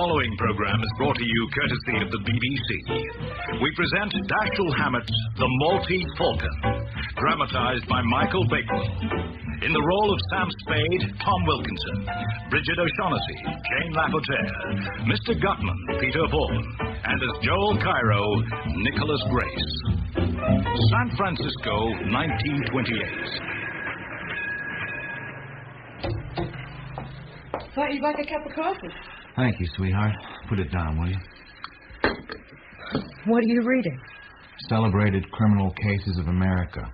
following program is brought to you courtesy of the BBC. We present Dashiell Hammett's The Maltese Falcon, dramatized by Michael Bakewell. In the role of Sam Spade, Tom Wilkinson, Brigid O'Shaughnessy, Jane Lapotaire, Mr. Gutman, Peter Vaughan, and as Joel Cairo, Nicholas Grace. San Francisco, 1928. Thought you'd like a cup of coffee. Thank you, sweetheart. Put it down, will you? What are you reading? Celebrated Criminal Cases of America.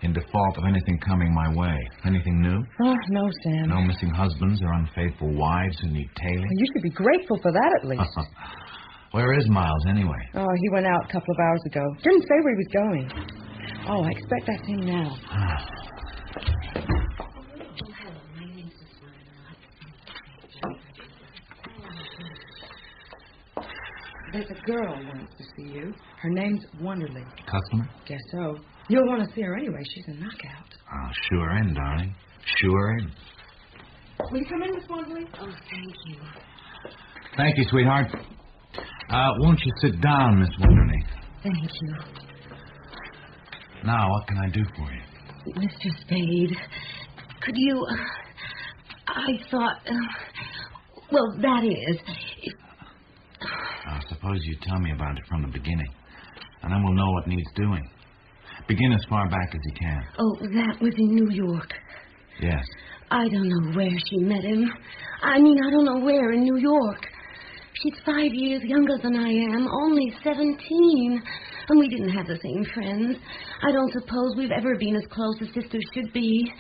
In default of anything coming my way. Anything new? Oh, no, Sam. No missing husbands or unfaithful wives who need tailing? Well, you should be grateful for that, at least. Where is Miles, anyway? Oh, he went out a couple of hours ago. Didn't say where he was going. Oh, I expect that's him now. There's a girl who wants to see you. Her name's Wonderly. Customer? Guess so. You'll want to see her anyway. She's a knockout. Oh, sure in, darling. Sure in. Will you come in, Miss Wonderly? Oh, thank you. Thank you, sweetheart. Won't you sit down, Miss Wonderly? Thank you. Now, what can I do for you? Mr. Spade, could you... I thought... well, that is... I suppose you tell me about it from the beginning, and then we'll know what needs doing. Begin as far back as you can. Oh, that was in New York. Yes. I don't know where she met him. I don't know where in New York. She's 5 years younger than I am, only 17. And we didn't have the same friends. I don't suppose we've ever been as close as sisters should be.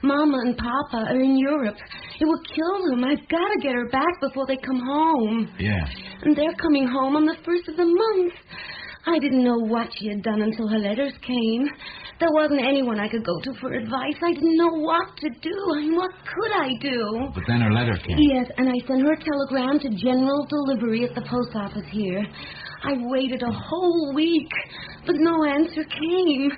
Mama and Papa are in Europe. It will kill them. I've got to get her back before they come home. Yes. And they're coming home on the 1st of the month. I didn't know what she had done until her letters came. There wasn't anyone I could go to for advice. I didn't know what to do. What could I do? But then her letter came. Yes, and I sent her a telegram to general delivery at the post office here. I waited a whole week, but no answer came.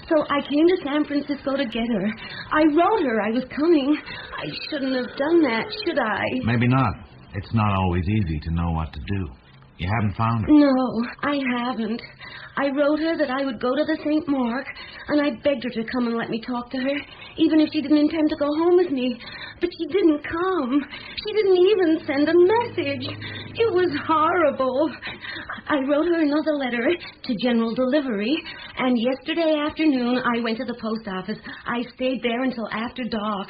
So I came to San Francisco to get her. I wrote her I was coming. I shouldn't have done that, should I? Maybe not. It's not always easy to know what to do. You haven't found her? No, I haven't. I wrote her that I would go to the St. Mark, and I begged her to come and let me talk to her, even if she didn't intend to go home with me. But she didn't come. She didn't even send a message. It was horrible. I wrote her another letter to general delivery, and yesterday afternoon I went to the post office. I stayed there until after dark,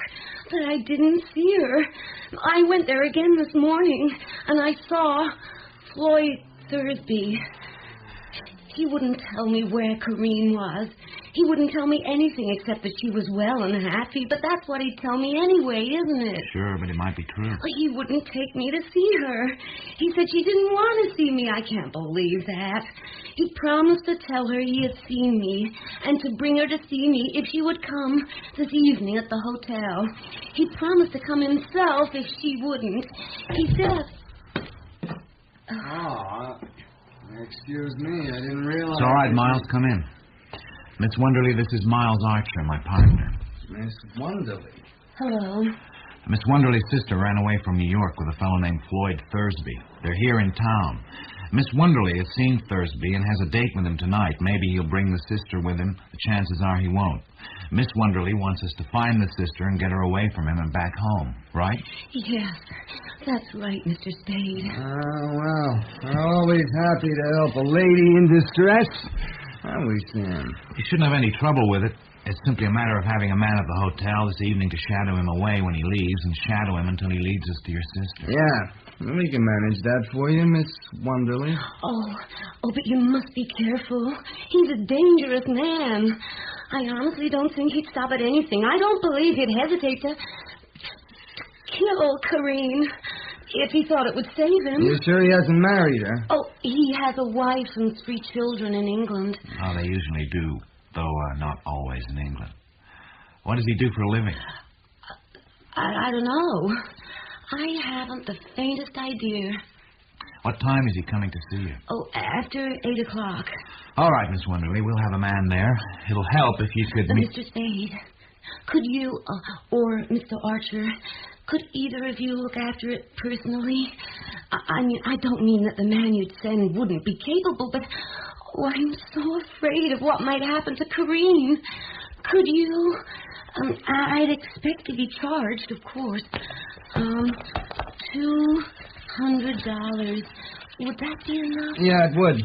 but I didn't see her. I went there again this morning, and I saw Floyd Thursby. He wouldn't tell me where Corrine was. He wouldn't tell me anything except that she was well and happy, but that's what he'd tell me anyway, isn't it? Sure, but it might be true. He wouldn't take me to see her. He said she didn't want to see me. I can't believe that. He promised to tell her he had seen me and to bring her to see me if she would come this evening at the hotel. He promised to come himself if she wouldn't. He said... Excuse me, I didn't realize... It's all right, Miles, come in. Miss Wonderly, this is Miles Archer, my partner. Miss Wonderly. Hello. Miss Wonderly's sister ran away from New York with a fellow named Floyd Thursby. They're here in town. Miss Wonderly has seen Thursby and has a date with him tonight. Maybe he'll bring the sister with him. The chances are he won't. Miss Wonderly wants us to find the sister and get her away from him and back home, right? Yes, that's right, Mr. Spade. Well, we're always happy to help a lady in distress. Aren't we, Sam? You shouldn't have any trouble with it. It's simply a matter of having a man at the hotel this evening to shadow him away when he leaves and shadow him until he leads us to your sister. Yeah, we can manage that for you, Miss Wonderly. Oh, but you must be careful. He's a dangerous man. I honestly don't think he'd stop at anything. I don't believe he'd hesitate to kill Corrine if he thought it would save him. You sure he hasn't married her? Oh, he has a wife and 3 children in England. Oh, they usually do, though not always in England. What does he do for a living? I don't know. I haven't the faintest idea. What time is he coming to see you? Oh, after 8 o'clock. All right, Miss Wonderly, we'll have a man there. It'll help if you could... Mr. Spade, could you, or Mr. Archer, Could either of you look after it personally? I mean, I don't mean that the man you'd send wouldn't be capable, but I'm so afraid of what might happen to Corrine. Could you? I'd expect to be charged, of course. $200. Would that be enough? Yeah, it would.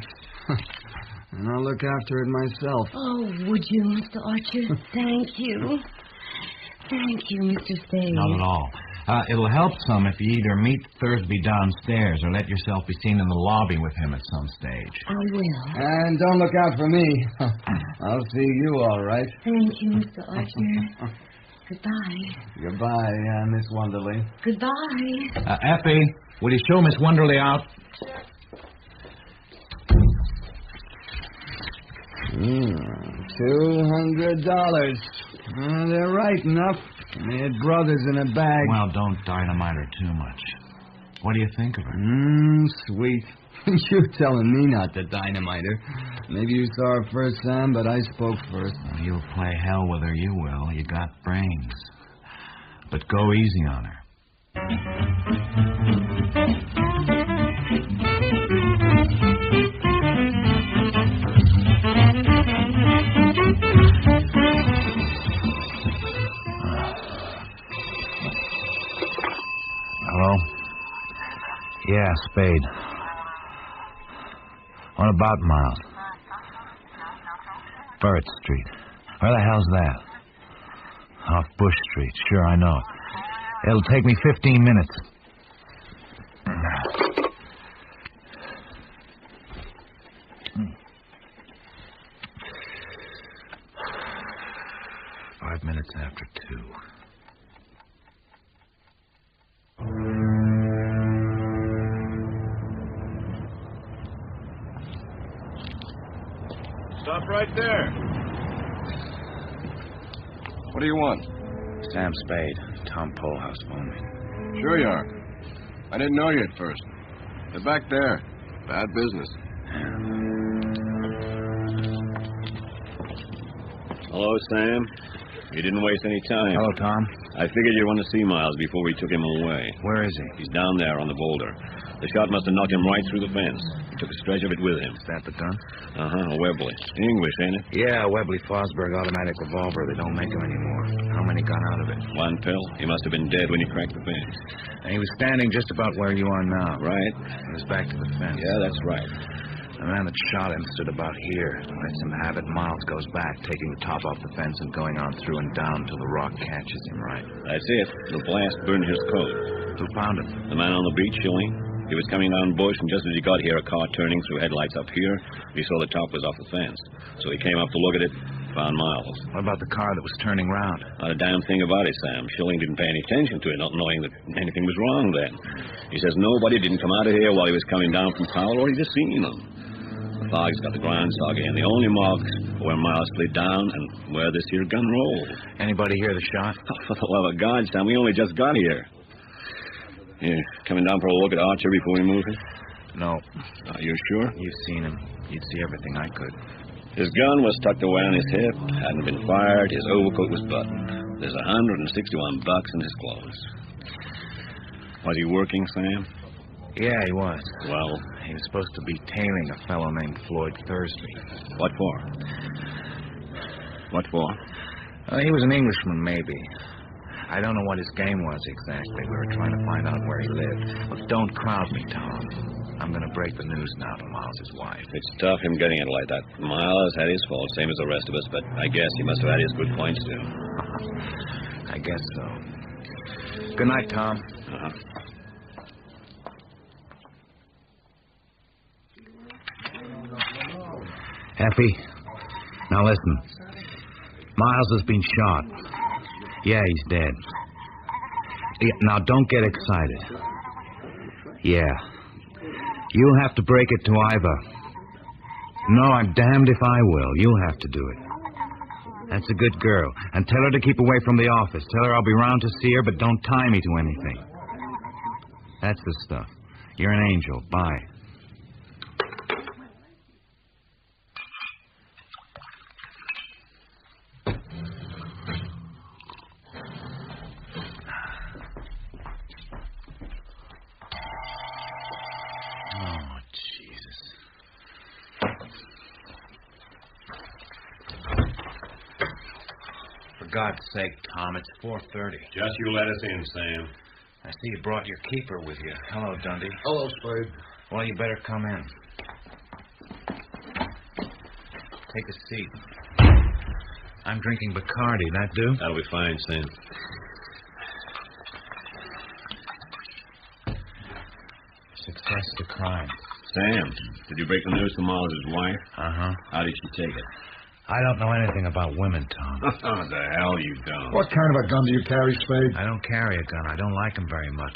And I'll look after it myself. Oh, would you, Mr. Archer? Thank you. Thank you, Mr. Spade. Not at all. It'll help some if you either meet Thursby downstairs or let yourself be seen in the lobby with him at some stage. I will. And don't look out for me. I'll see you all right. Thank you, Mr. Archer. Goodbye. Goodbye, Miss Wonderly. Goodbye. Effie, will you show Miss Wonderly out? $200. They're right enough. They had brothers in a bag. Well, don't dynamite her too much. What do you think of her? Sweet. You're telling me not to dynamite her. Maybe you saw her first, Sam, but I spoke first. Well, you'll play hell with her, you will. You got brains. But go easy on her. Hello? Yeah, Spade. What about Miles? Burt Street. Where the hell's that? Off Bush Street. Sure, I know. It'll take me 15 minutes. 5 minutes after 2. Stop right there. What do you want? Sam Spade. Tom Polehouse phoned me. Sure you are. I didn't know you at first. They're back there. Bad business. Hello, Sam. You didn't waste any time. Hello, Tom. I figured you'd want to see Miles before we took him away. Where is he? He's down there on the boulder. The shot must have knocked him right through the fence. He took a stretch of it with him. Is that the gun? Uh-huh, a Webley. English, ain't it? Yeah, Webley Fosberg automatic revolver. They don't make them anymore. How many got out of it? One pill. He must have been dead when he cracked the fence. And he was standing just about where you are now. Right. He was back to the fence. Yeah, that's right. The man that shot him stood about here. Lets him have it. Miles goes back, taking the top off the fence and going on through and down till the rock catches him, right? That's it. The blast burned his coat. Who found him? The man on the beach, Schilling. He was coming down Bush, and just as he got here, a car turning through headlights up here, he saw the top was off the fence. So he came up to look at it, found Miles. What about the car that was turning round? Not a damn thing about it, Sam. Schilling didn't pay any attention to it, not knowing that anything was wrong then. He says nobody didn't come out of here while he was coming down from Powell, or he'd have seen them. The fog's got the ground soggy, and the only marks are where Miles slid down and where this here gun rolled. Anybody hear the shot? Oh, for the love of God, Sam, we only just got here. You coming down for a look at Archer before we move him? No. Are you sure? You've seen him. You'd see everything I could. His gun was tucked away on his hip, hadn't been fired, his overcoat was buttoned. There's $161 in his clothes. Was he working, Sam? Yeah, he was. Well? He was supposed to be tailing a fellow named Floyd Thursby. What for? What for? He was an Englishman, maybe. I don't know what his game was exactly. We were trying to find out where he lived. Look, don't crowd me, Tom. I'm going to break the news now to Miles' wife. It's tough him getting it like that. Miles had his faults, same as the rest of us, but I guess he must have had his good points, too. I guess so. Good night, Tom. Uh-huh. Effie, now listen. Miles has been shot. Yeah, he's dead. Now, don't get excited. Yeah. You have to break it to Iva. No, I'm damned if I will. You'll have to do it. That's a good girl. And tell her to keep away from the office. Tell her I'll be round to see her, but don't tie me to anything. That's the stuff. You're an angel. Bye. God's sake, Tom, it's 4:30. Just you let us in, Sam. I see you brought your keeper with you. Hello, Dundee. Hello, Spade. Well, you better come in. Take a seat. I'm drinking Bacardi. That do? That'll be fine, Sam. Success to crime. Sam, did you break the news to Miles' wife? Uh-huh. How did she take it? I don't know anything about women, Tom. What the hell you don't? What kind of a gun do you carry, Spade? I don't carry a gun. I don't like them very much.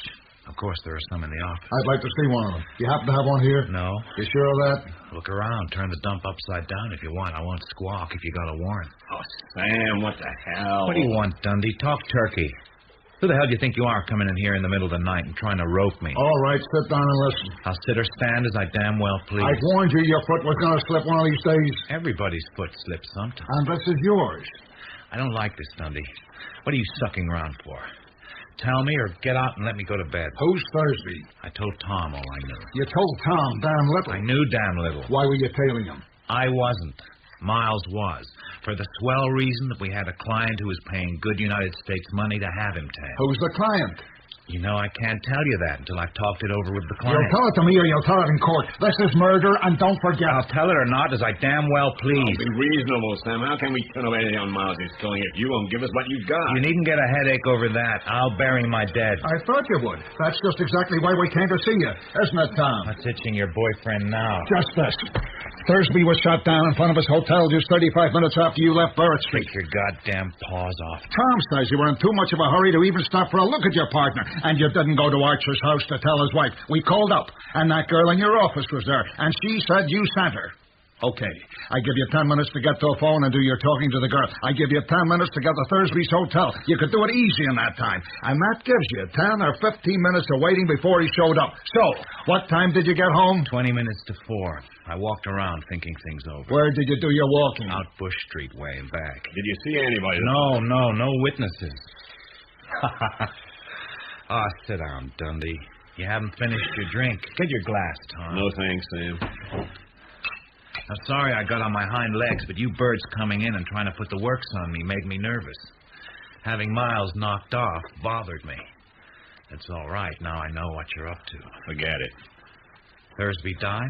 Of course, there are some in the office. I'd like to see one of them. You happen to have one here? No. You sure of that? Look around. Turn the dump upside down if you want. I won't squawk if you got a warrant. Oh, Sam, what the hell? What do you want, Dundee? Talk turkey. Who the hell do you think you are coming in here in the middle of the night and trying to rope me? All right, sit down and listen. I'll sit or stand as I damn well please. I warned you your foot was going to slip one of these days. Everybody's foot slips sometimes. And this is yours. I don't like this, Dundee. What are you sucking around for? Tell me or get out and let me go to bed. Who's Thursby? I told Tom all I knew. You told Tom damn little. I knew damn little. Why were you tailing him? I wasn't. Miles was. For the swell reason that we had a client who was paying good United States money to have him tailed. Who's the client? You know, I can't tell you that until I've talked it over with the client. You'll tell it to me or you'll tell it in court. This is murder, and don't forget. I'll tell it or not as I damn well please. Be reasonable, Sam. How can we turn away on Miles' killing if you won't give us what you got? You needn't get a headache over that. I'll bury my dead. I thought you would. That's just exactly why we came to see you, isn't it, Tom? What's itching your boyfriend now? Just this. Thursby was shot down in front of his hotel just 35 minutes after you left Barrett Street. Take your goddamn paws off. Tom says you were in too much of a hurry to even stop for a look at your partner, and you didn't go to Archer's house to tell his wife. We called up, and that girl in your office was there, and she said you sent her. Okay, I give you 10 minutes to get to a phone and do your talking to the girl. I give you 10 minutes to get to Thursby's hotel. You could do it easy in that time. And that gives you 10 or 15 minutes of waiting before he showed up. So, what time did you get home? 20 minutes to 4. I walked around thinking things over. Where did you do your walking? Out Bush Street way and back. Did you see anybody? No witnesses. Sit down, Dundee. You haven't finished your drink. Get your glass, Tom. No thanks, Sam. I'm sorry I got on my hind legs, but you birds coming in and trying to put the works on me made me nervous. Having Miles knocked off bothered me. It's all right. Now I know what you're up to. Forget it. Thursby died?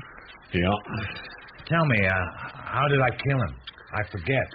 Yeah. Tell me, how did I kill him? I forget.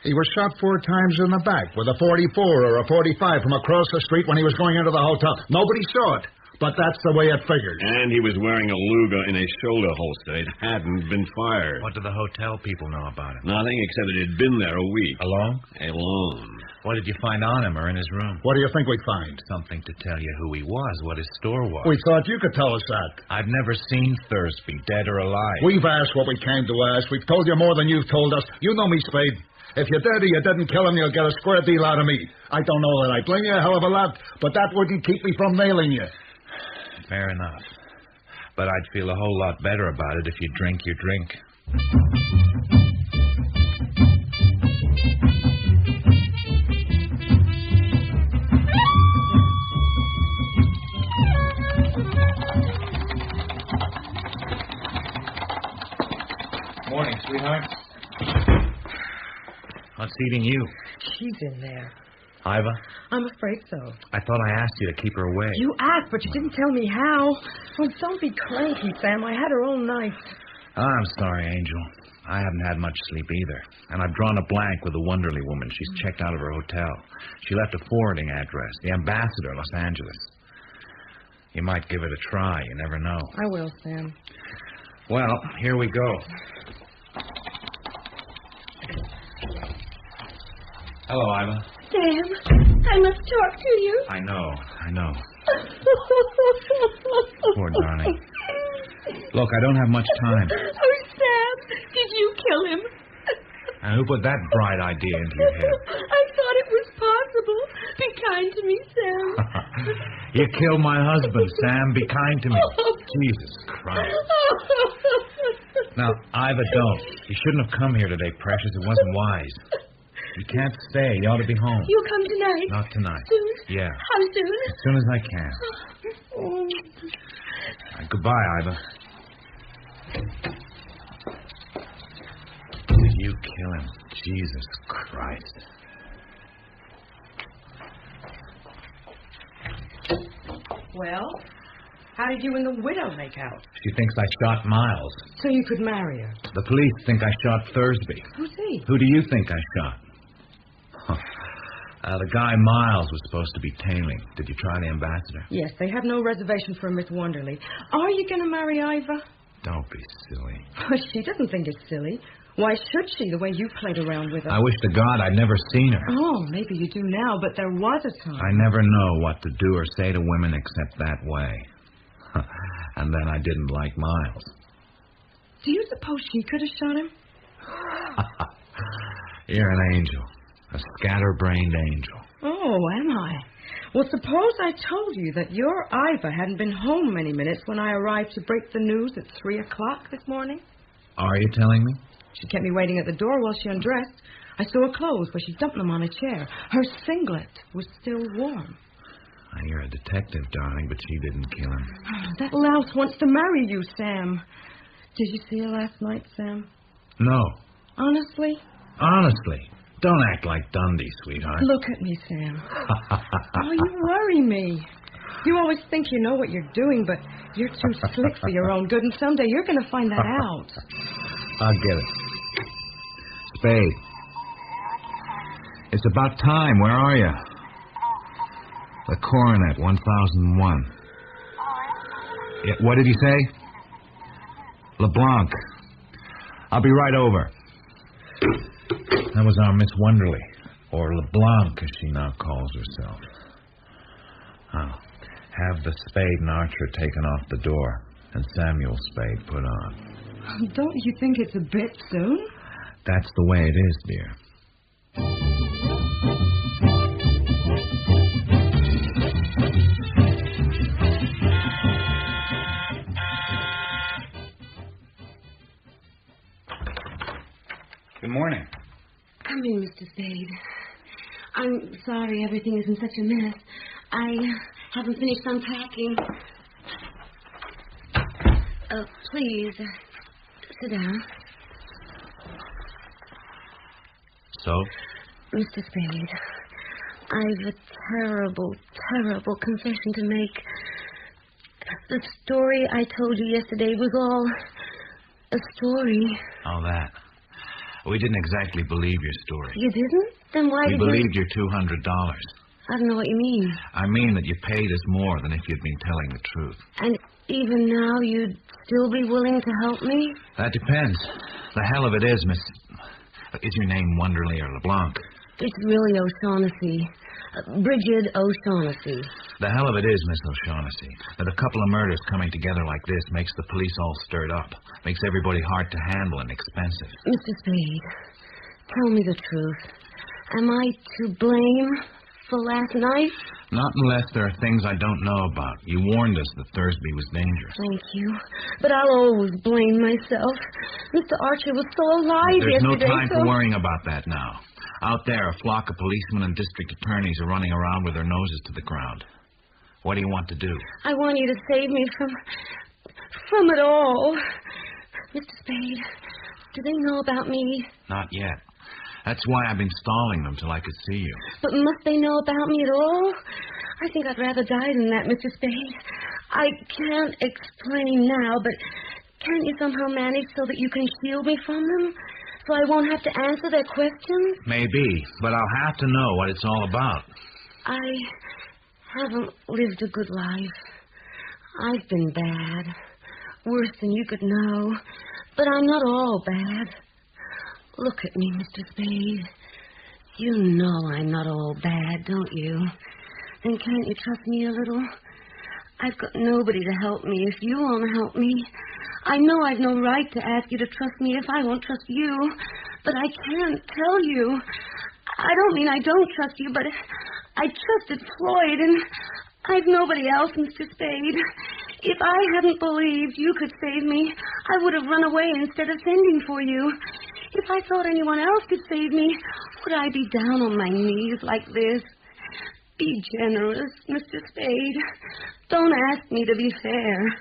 He was shot 4 times in the back with a 44 or a 45 from across the street when he was going into the hotel. Nobody saw it. But that's the way it figures. And he was wearing a Luger in a shoulder holster. It hadn't been fired. What do the hotel people know about it? Nothing except it had been there a week. Alone? Alone. What did you find on him or in his room? What do you think we'd find? Something to tell you who he was, what his store was. We thought you could tell us that. I've never seen Thursby, dead or alive. We've asked what we came to ask. We've told you more than you've told us. You know me, Spade. If you did or you didn't kill him, you'll get a square deal out of me. I don't know that I blame you a hell of a lot, but that wouldn't keep me from nailing you. Fair enough. But I'd feel a whole lot better about it if you drink your drink. Morning, sweetheart. What's eating you? She's in there. Iva? I'm afraid so. I thought I asked you to keep her away. You asked, but you didn't tell me how. Oh, don't be cranky, Sam. I had her all night. I'm sorry, Angel. I haven't had much sleep either. And I've drawn a blank with the Wonderly woman. She's checked out of her hotel. She left a forwarding address, the Ambassador, Los Angeles. You might give it a try. You never know. I will, Sam. Well, here we go. Hello, Iva. Sam, I must talk to you. I know. Poor darling. Look, I don't have much time. Oh, Sam, did you kill him? And who put that bright idea into your head? I thought it was possible. Be kind to me, Sam. You killed my husband, Sam. Be kind to me. Jesus Christ. Now, Iva, don't. You shouldn't have come here today, precious. It wasn't wise. You can't stay. You ought to be home. You'll come tonight? Not tonight. Soon? Yeah. How soon? As soon as I can. Goodbye, Iva. Did you kill him? Jesus Christ. Well, how did you and the widow make out? She thinks I shot Miles. So you could marry her. The police think I shot Thursby. Who's he? Who do you think I shot? The guy Miles was supposed to be tailing. Did you try the ambassador? Yes, they have no reservation for Miss Wonderly. Are you going to marry Iva? Don't be silly. She doesn't think it's silly. Why should she, the way you played around with her? I wish to God I'd never seen her. Oh, maybe you do now, but there was a time. I never know what to do or say to women except that way. And then I didn't like Miles. Do you suppose she could have shot him? You're an angel. A scatterbrained angel. Oh, am I? Well, suppose I told you that your Iva hadn't been home many minutes when I arrived to break the news at 3 o'clock this morning? Are you telling me? She kept me waiting at the door while she undressed. I saw her clothes, but she dumped them on a chair. Her singlet was still warm. You're a detective, darling, but she didn't kill him. That louse wants to marry you, Sam. Did you see her last night, Sam? No. Honestly? Honestly. Don't act like Dundee, sweetheart. Look at me, Sam. Oh, you worry me. You always think you know what you're doing, but you're too slick for your own good, and someday you're going to find that out. I'll get it. Spade. It's about time. Where are you? The Coronet, 1001. Yeah, what did he say? LeBlanc. I'll be right over. That was our Miss Wonderly, or LeBlanc, as she now calls herself. I'll have the Spade and Archer taken off the door, and Samuel Spade put on. Don't you think it's a bit soon? That's the way it is, dear. Good morning. Come in, Mr. Spade. I'm sorry everything is in such a mess. I haven't finished unpacking. Please, sit down. So? Mr. Spade, I've a terrible, terrible confession to make. The story I told you yesterday was all a story. Oh, that. We didn't exactly believe your story. You didn't? Then why We did you... believed your $200. I don't know what you mean. I mean that you paid us more than if you'd been telling the truth. And even now you'd still be willing to help me? That depends. The hell of it is, Miss... Is your name Wonderly or LeBlanc? It's really O'Shaughnessy. Brigid O'Shaughnessy. The hell of it is, Miss O'Shaughnessy, that a couple of murders coming together like this makes the police all stirred up, makes everybody hard to handle and expensive. Mr. Spade, tell me the truth. Am I to blame for last night? Not unless there are things I don't know about. You warned us that Thursby was dangerous. Thank you. But I'll always blame myself. Mr. Archer was so alive There's yesterday. no time for worrying about that now. Out there, a flock of policemen and district attorneys are running around with their noses to the ground. What do you want to do? I want you to save me from it all. Mr. Spade, do they know about me? Not yet. That's why I've been stalling them till I could see you. But must they know about me at all? I think I'd rather die than that, Mr. Spade. I can't explain now, but can't you somehow manage so that you can shield me from them? So I won't have to answer their questions? Maybe, but I'll have to know what it's all about. I haven't lived a good life. I've been bad. Worse than you could know. But I'm not all bad. Look at me, Mr. Spade. You know I'm not all bad, don't you? Then can't you trust me a little? I've got nobody to help me if you won't help me. I know I've no right to ask you to trust me if I won't trust you. But I can't tell you. I don't mean I don't trust you, but I trusted Floyd, and I've nobody else, Mr. Spade. If I hadn't believed you could save me, I would have run away instead of sending for you. If I thought anyone else could save me, would I be down on my knees like this? Be generous, Mr. Spade. Don't ask me to be fair.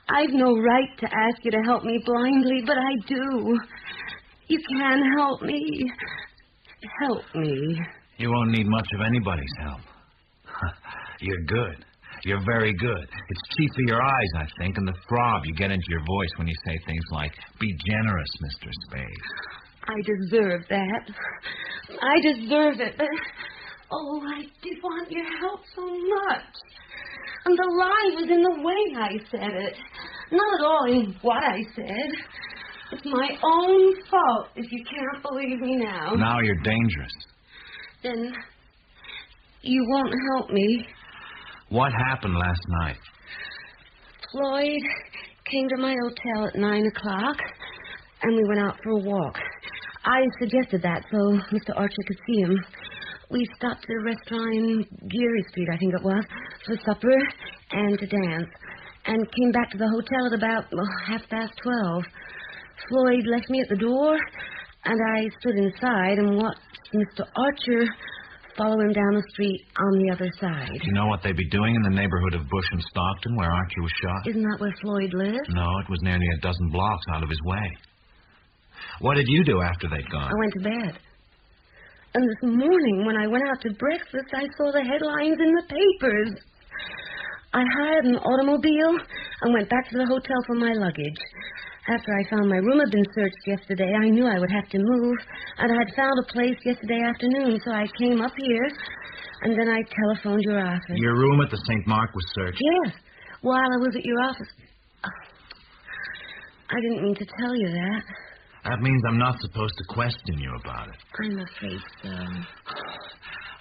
I've no right to ask you to help me blindly, but I do. You can help me. Help me. You won't need much of anybody's help. You're good. You're very good. It's chief of your eyes, I think, and the throb you get into your voice when you say things like, be generous, Mr. Spade. I deserve that. I deserve it. But, oh, I did want your help so much. And the lie was in the way I said it. Not at all in what I said. It's my own fault if you can't believe me now. Now you're dangerous. Then you won't help me. What happened last night? Floyd came to my hotel at 9 o'clock, and we went out for a walk. I suggested that so Mr. Archer could see him. We stopped at a restaurant in Geary Street, I think it was, for supper and to dance, and came back to the hotel at about 12:30. Floyd left me at the door, and I stood inside and watched Mr. Archer follow him down the street on the other side. Do you know what they'd be doing in the neighborhood of Bush and Stockton, where Archer was shot? Isn't that where Floyd lived? No, it was nearly a dozen blocks out of his way. What did you do after they'd gone? I went to bed. And this morning, when I went out to breakfast, I saw the headlines in the papers. I hired an automobile and went back to the hotel for my luggage. After I found my room had been searched yesterday, I knew I would have to move, and I had found a place yesterday afternoon, so I came up here, and then I telephoned your office. Your room at the St. Mark was searched? Yes, while I was at your office. I didn't mean to tell you that. That means I'm not supposed to question you about it. I'm afraid so.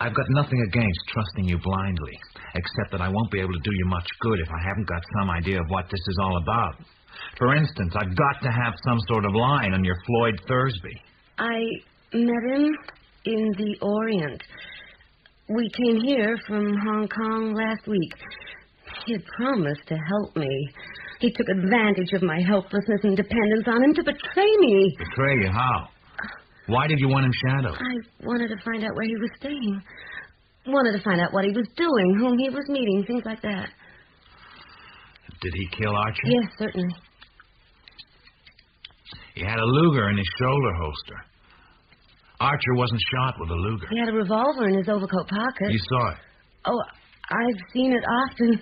I've got nothing against trusting you blindly, except that I won't be able to do you much good if I haven't got some idea of what this is all about. For instance, I've got to have some sort of line on your Floyd Thursby. I met him in the Orient. We came here from Hong Kong last week. He had promised to help me. He took advantage of my helplessness and dependence on him to betray me. Betray you? How? Why did you want him shadowed? I wanted to find out where he was staying. Wanted to find out what he was doing, whom he was meeting, things like that. Did he kill Archer? Yes, certainly. He had a Luger in his shoulder holster. Archer wasn't shot with a Luger. He had a revolver in his overcoat pocket. You saw it? Oh, I've seen it often.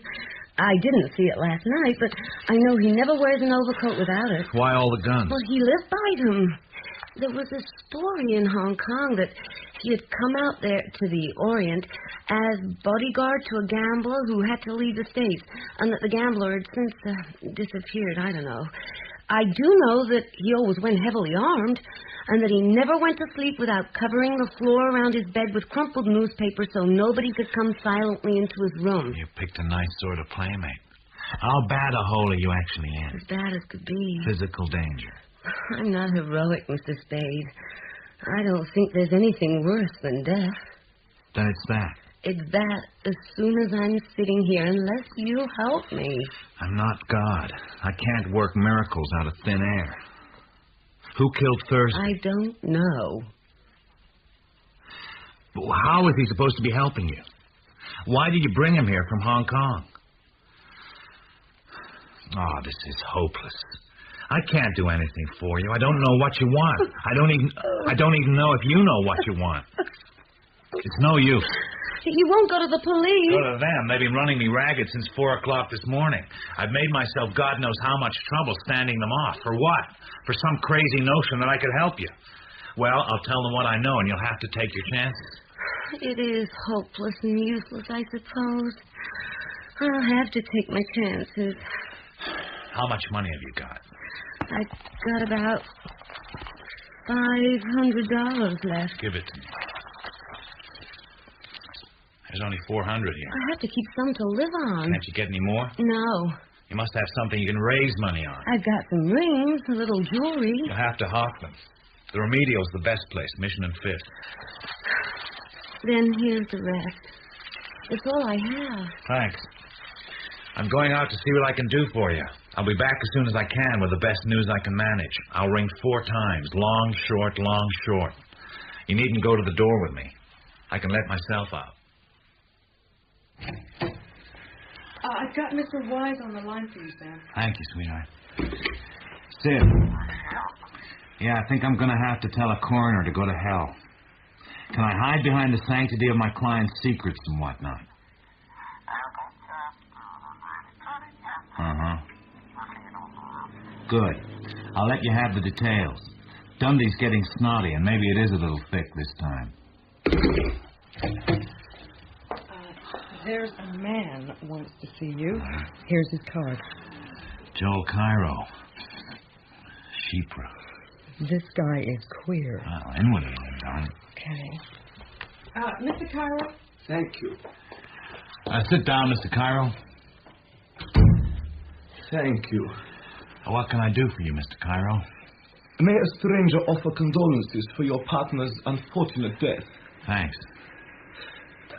I didn't see it last night, but I know he never wears an overcoat without it. Why all the guns? Well, he lived by them. There was a story in Hong Kong that he had come out there to the Orient as bodyguard to a gambler who had to leave the States, and that the gambler had since disappeared. I don't know. I do know that he always went heavily armed, and that he never went to sleep without covering the floor around his bed with crumpled newspaper so nobody could come silently into his room. You picked a nice sort of playmate. How bad a hole are you actually in? As bad as could be. Physical danger. I'm not heroic, Mr. Spade. I don't think there's anything worse than death. Then it's that. It's that as soon as I'm sitting here, unless you help me. I'm not God. I can't work miracles out of thin air. Who killed Thursby? I don't know. But how is he supposed to be helping you? Why did you bring him here from Hong Kong? Oh, this is hopeless. I can't do anything for you. I don't know what you want. I don't even know if you know what you want. It's no use. You won't go to the police. Go to them. They've been running me ragged since 4 o'clock this morning. I've made myself God knows how much trouble standing them off. For what? For some crazy notion that I could help you. Well, I'll tell them what I know, and you'll have to take your chances. It is hopeless and useless, I suppose. I'll have to take my chances. How much money have you got? I've got about $500 left. Give it to me. There's only $400 here. I have to keep some to live on. Can't you get any more? No. You must have something you can raise money on. I've got some rings, a little jewelry. You'll have to hawk them. The Remedial's the best place, Mission and Fifth. Then here's the rest. It's all I have. Thanks. I'm going out to see what I can do for you. I'll be back as soon as I can with the best news I can manage. I'll ring 4 times. Long, short, long, short. You needn't go to the door with me. I can let myself out. I've got Mr. Wise on the line for you, Sam. Thank you, sweetheart. Sid. Yeah, I think I'm going to have to tell a coroner to go to hell. Can I hide behind the sanctity of my client's secrets and whatnot? Uh-huh. Good. I'll let you have the details. Dundee's getting snotty, and maybe it is a little thick this time. There's a man wants to see you. Here's his card. Joel Cairo. Sheepra. This guy is queer. Well, inwardly, darling. Okay. Mr. Cairo? Thank you. Sit down, Mr. Cairo. Thank you. What can I do for you, Mr. Cairo? May a stranger offer condolences for your partner's unfortunate death. Thanks.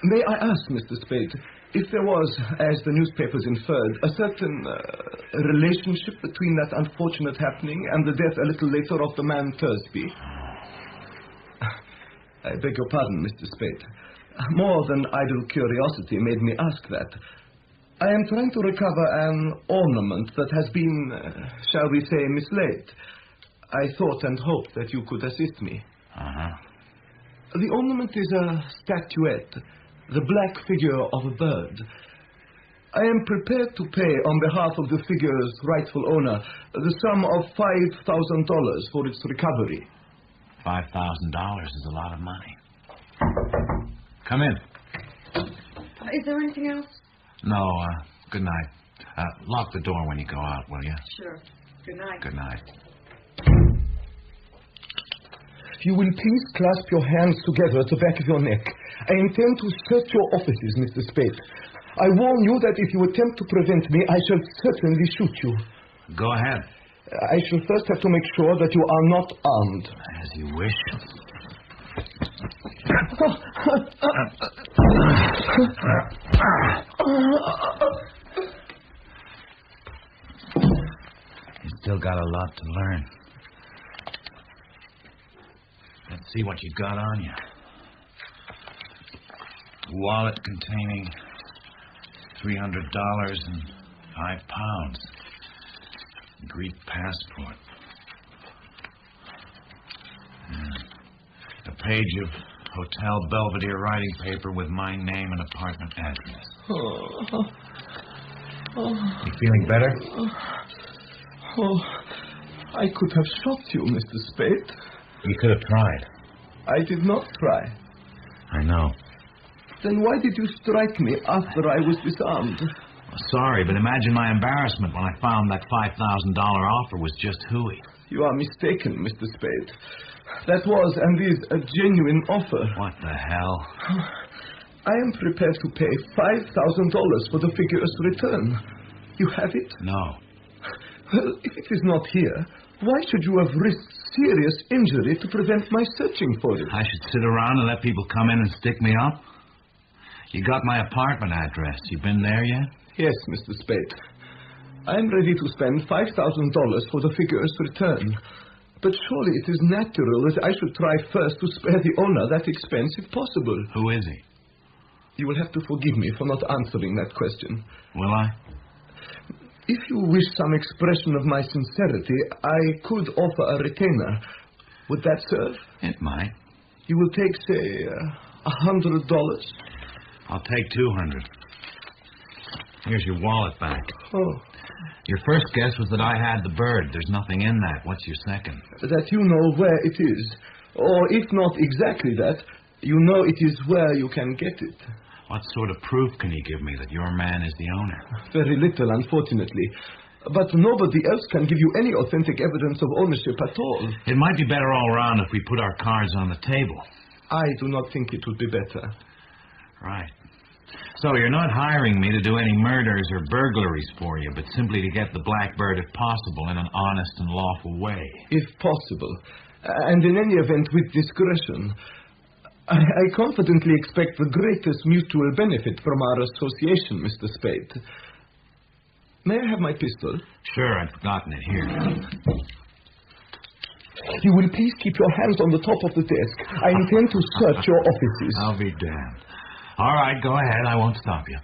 May I ask, Mr. Spade, if there was, as the newspapers inferred, a certain relationship between that unfortunate happening and the death a little later of the man Thursby? I beg your pardon, Mr. Spade. More than idle curiosity made me ask that. I am trying to recover an ornament that has been, shall we say, mislaid. I thought and hoped that you could assist me. Uh-huh. The ornament is a statuette, the black figure of a bird. I am prepared to pay, on behalf of the figure's rightful owner, the sum of $5,000 for its recovery. $5,000 is a lot of money. Come in. Is there anything else? No, good night. Lock the door when you go out, will you? Sure. Good night. Good night. You will please clasp your hands together at the back of your neck. I intend to search your offices, Mr. Spade. I warn you that if you attempt to prevent me, I shall certainly shoot you. Go ahead. I shall first have to make sure that you are not armed. As you wish. You still got a lot to learn. Let's see what you got on you. Wallet containing $300 and 5 pounds. Greek passport. A page of Hotel Belvedere writing paper with my name and apartment address. You feeling better? I could have shot you, Mr. Spade. You could have tried. I did not try. I know. Then why did you strike me after I was disarmed? Sorry, but imagine my embarrassment when I found that $5,000 offer was just hooey. You are mistaken, Mr. Spade. That was and is a genuine offer. What the hell? I am prepared to pay $5,000 for the figure's return. You have it? No. Well, if it is not here, why should you have risked serious injury to prevent my searching for it? I should sit around and let people come in and stick me up? You got my apartment address. You been there yet? Yes, Mr. Spade. I am ready to spend $5,000 for the figure's return. But surely it is natural that I should try first to spare the owner that expense if possible. Who is he? You will have to forgive me for not answering that question. Will I? If you wish some expression of my sincerity, I could offer a retainer. Would that serve? It might. You will take, say, $100? I'll take $200. Here's your wallet back. Oh. Your first guess was that I had the bird. There's nothing in that. What's your second? That you know where it is. Or if not exactly that, you know it is where you can get it. What sort of proof can you give me that your man is the owner? Very little, unfortunately. But nobody else can give you any authentic evidence of ownership at all. It might be better all around if we put our cards on the table. I do not think it would be better. Right. So you're not hiring me to do any murders or burglaries for you, but simply to get the Blackbird, if possible, in an honest and lawful way. If possible. And in any event, with discretion. I confidently expect the greatest mutual benefit from our association, Mr. Spade. May I have my pistol? Sure, I've forgotten it here. You will please keep your hands on the top of the desk. I intend to search your offices. I'll be damned. All right, go ahead. I won't stop you.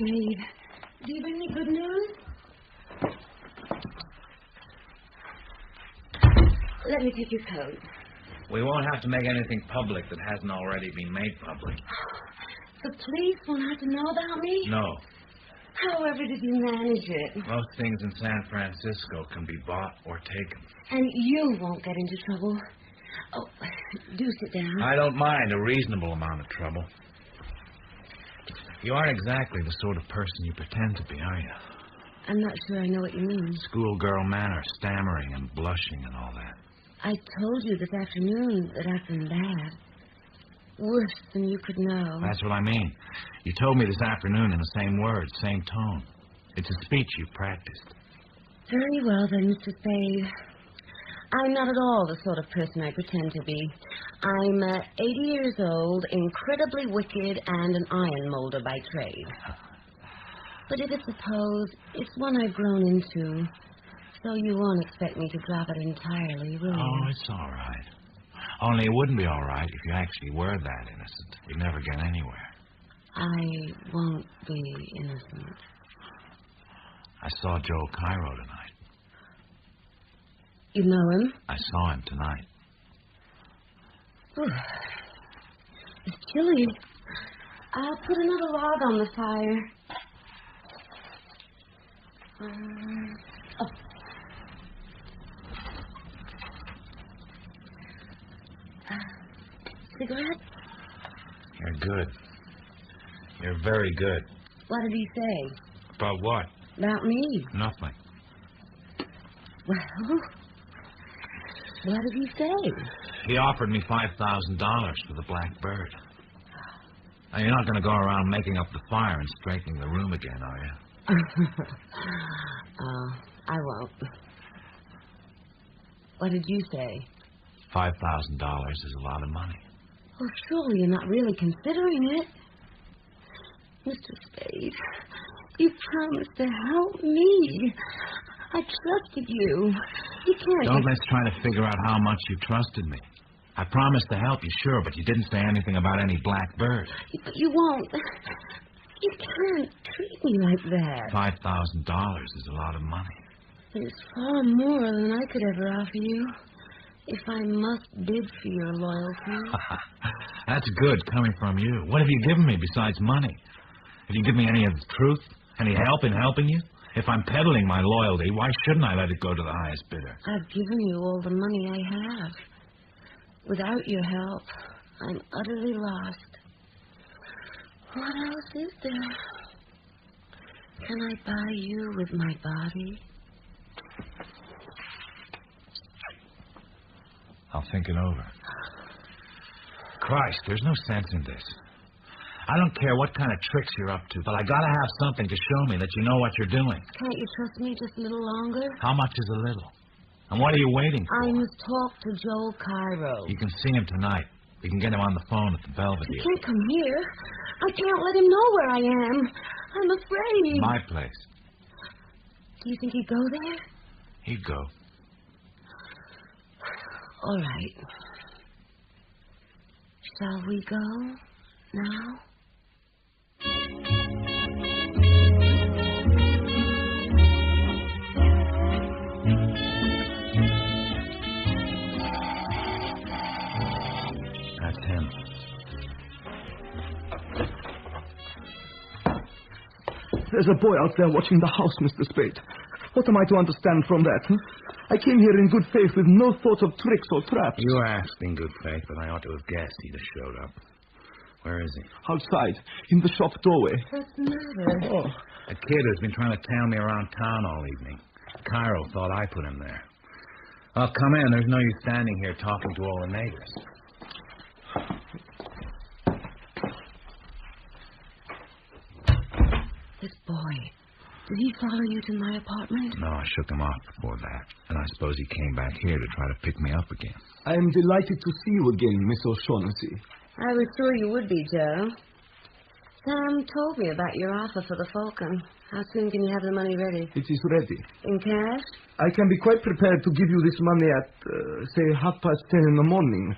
Spade. Do you bring me good news? Let me take your coat. We won't have to make anything public that hasn't already been made public. The police won't have to know about me? No. However did you manage it? Most things in San Francisco can be bought or taken. And you won't get into trouble. Oh, do sit down. I don't mind a reasonable amount of trouble. You aren't exactly the sort of person you pretend to be, are you? I'm not sure I know what you mean. Schoolgirl manner, stammering and blushing and all that. I told you this afternoon that I've been bad. Worse than you could know. That's what I mean. You told me this afternoon in the same words, same tone. It's a speech you practiced. Very well then, Mr. Spade. I'm not at all the sort of person I pretend to be. I'm 80 years old, incredibly wicked, and an iron molder by trade. But if it's a pose, it's one I've grown into. So you won't expect me to drop it entirely, will you? Oh, it's all right. Only it wouldn't be all right if you actually were that innocent. You'd never get anywhere. I won't be innocent. I saw Joel Cairo tonight. You know him? I saw him tonight. It's chilly. I'll put another log on the fire. Cigarette? You're good. You're very good. What did he say? About what? About me. Nothing. Well, what did he say? He offered me $5,000 for the black bird. Now, you're not going to go around making up the fire and straightening the room again, are you? I won't. What did you say? $5,000 is a lot of money. Oh, surely you're not really considering it. Mr. Spade, you promised to help me. I trusted you. You can't... Let's try to figure out how much you trusted me. I promised to help you, sure, but you didn't say anything about any black bird. But you won't. You can't treat me like that. $5,000 is a lot of money. It's far more than I could ever offer you. If I must bid for your loyalty. That's good coming from you. What have you given me besides money? Have you given me any of the truth? Any help in helping you? If I'm peddling my loyalty, why shouldn't I let it go to the highest bidder? I've given you all the money I have. Without your help, I'm utterly lost. What else is there? Can I buy you with my body? I'll think it over. Christ, there's no sense in this. I don't care what kind of tricks you're up to, but I gotta have something to show me that you know what you're doing. Can't you trust me just a little longer? How much is a little? And what are you waiting for? I must talk to Joel Cairo. You can see him tonight. We can get him on the phone at the Belvedere. He can't come here. I can't let him know where I am. I'm afraid. My place. Do you think he'd go there? He'd go. All right. Shall we go now? That's him. There's a boy out there watching the house, Mr. Spade. What am I to understand from that? I came here in good faith with no thought of tricks or traps. You asked in good faith, but I ought to have guessed he'd have showed up. Where is he? Outside, in the shop doorway. What's the matter? Oh. A kid who's been trying to town me around town all evening. Cairo thought I put him there. Oh, come in. There's no use standing here talking to all the neighbors. This boy, did he follow you to my apartment? No, I shook him off before that. And I suppose he came back here to try to pick me up again. I am delighted to see you again, Miss O'Shaughnessy. I was sure you would be, Joe. Sam told me about your offer for the Falcon. How soon can you have the money ready? It is ready. In cash? I can be quite prepared to give you this money at, say, 10:30 in the morning.